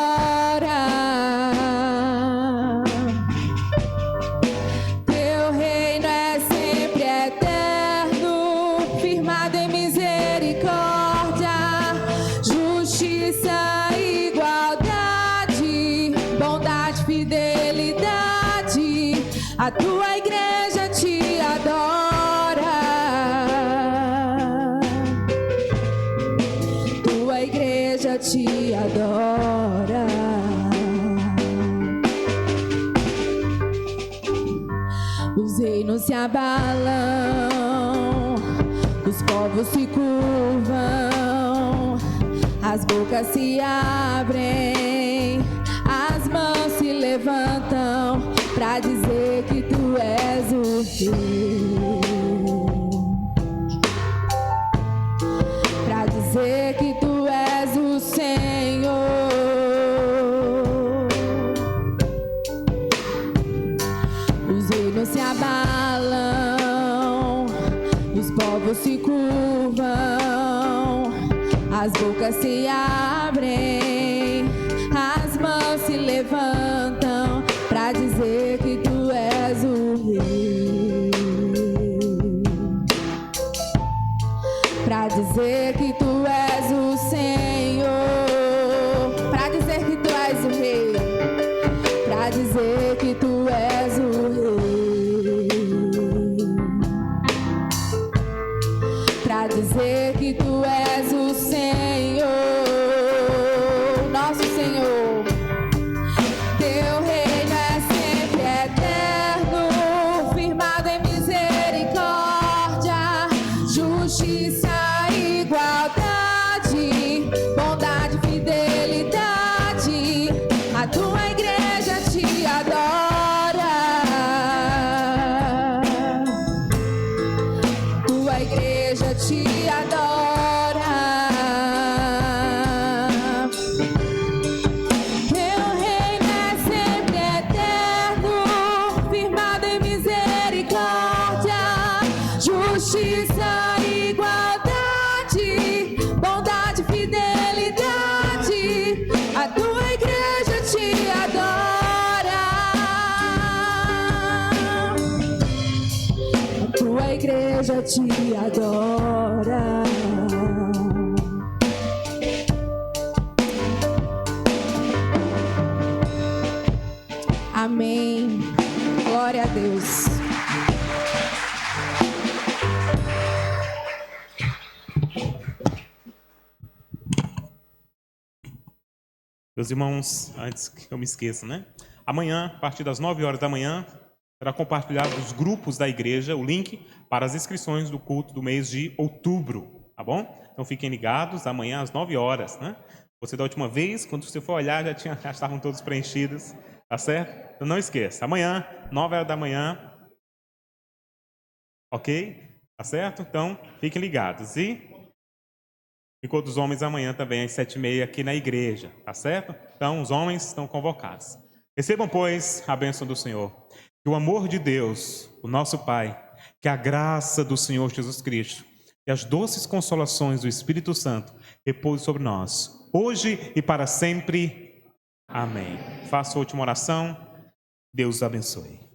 Speaker 1: Teu reino é sempre eterno, firmado em misericórdia, justiça, igualdade, bondade, fidelidade. A tua igreja te adora, tua igreja te adora. Os reinos se abalam, os povos se curvam, as bocas se abrem, as mãos se levantam para dizer que tu és o Rei, para dizer que tu és o Senhor. Os reinos se abalam, os povos se curvam, as bocas se abrem, as mãos se levantam para dizer que tu és o Rei, para dizer que tu és o Senhor, para dizer que tu és o Rei, para dizer que tu és o Rei, para dizer que tu és o Senhor, nosso Senhor. Teu te adora. Amém. Glória a Deus.
Speaker 4: Meus irmãos, antes que eu me esqueça, né? Amanhã, a partir das 9 horas da manhã, será compartilhado nos grupos da igreja o link para as inscrições do culto do mês de outubro, tá bom? Então fiquem ligados, amanhã às 9 horas, né? Você da última vez, quando você for olhar, já estavam todos preenchidos, tá certo? Então não esqueça, amanhã, 9 horas da manhã, ok? Tá certo? Então, fiquem ligados. E ficou dos homens amanhã também, às 7h30, aqui na igreja, tá certo? Então, os homens estão convocados. Recebam, pois, a bênção do Senhor. Que o amor de Deus, o nosso Pai, que a graça do Senhor Jesus Cristo e as doces consolações do Espírito Santo repousem sobre nós, hoje e para sempre. Amém. Faça a última oração. Deus os abençoe.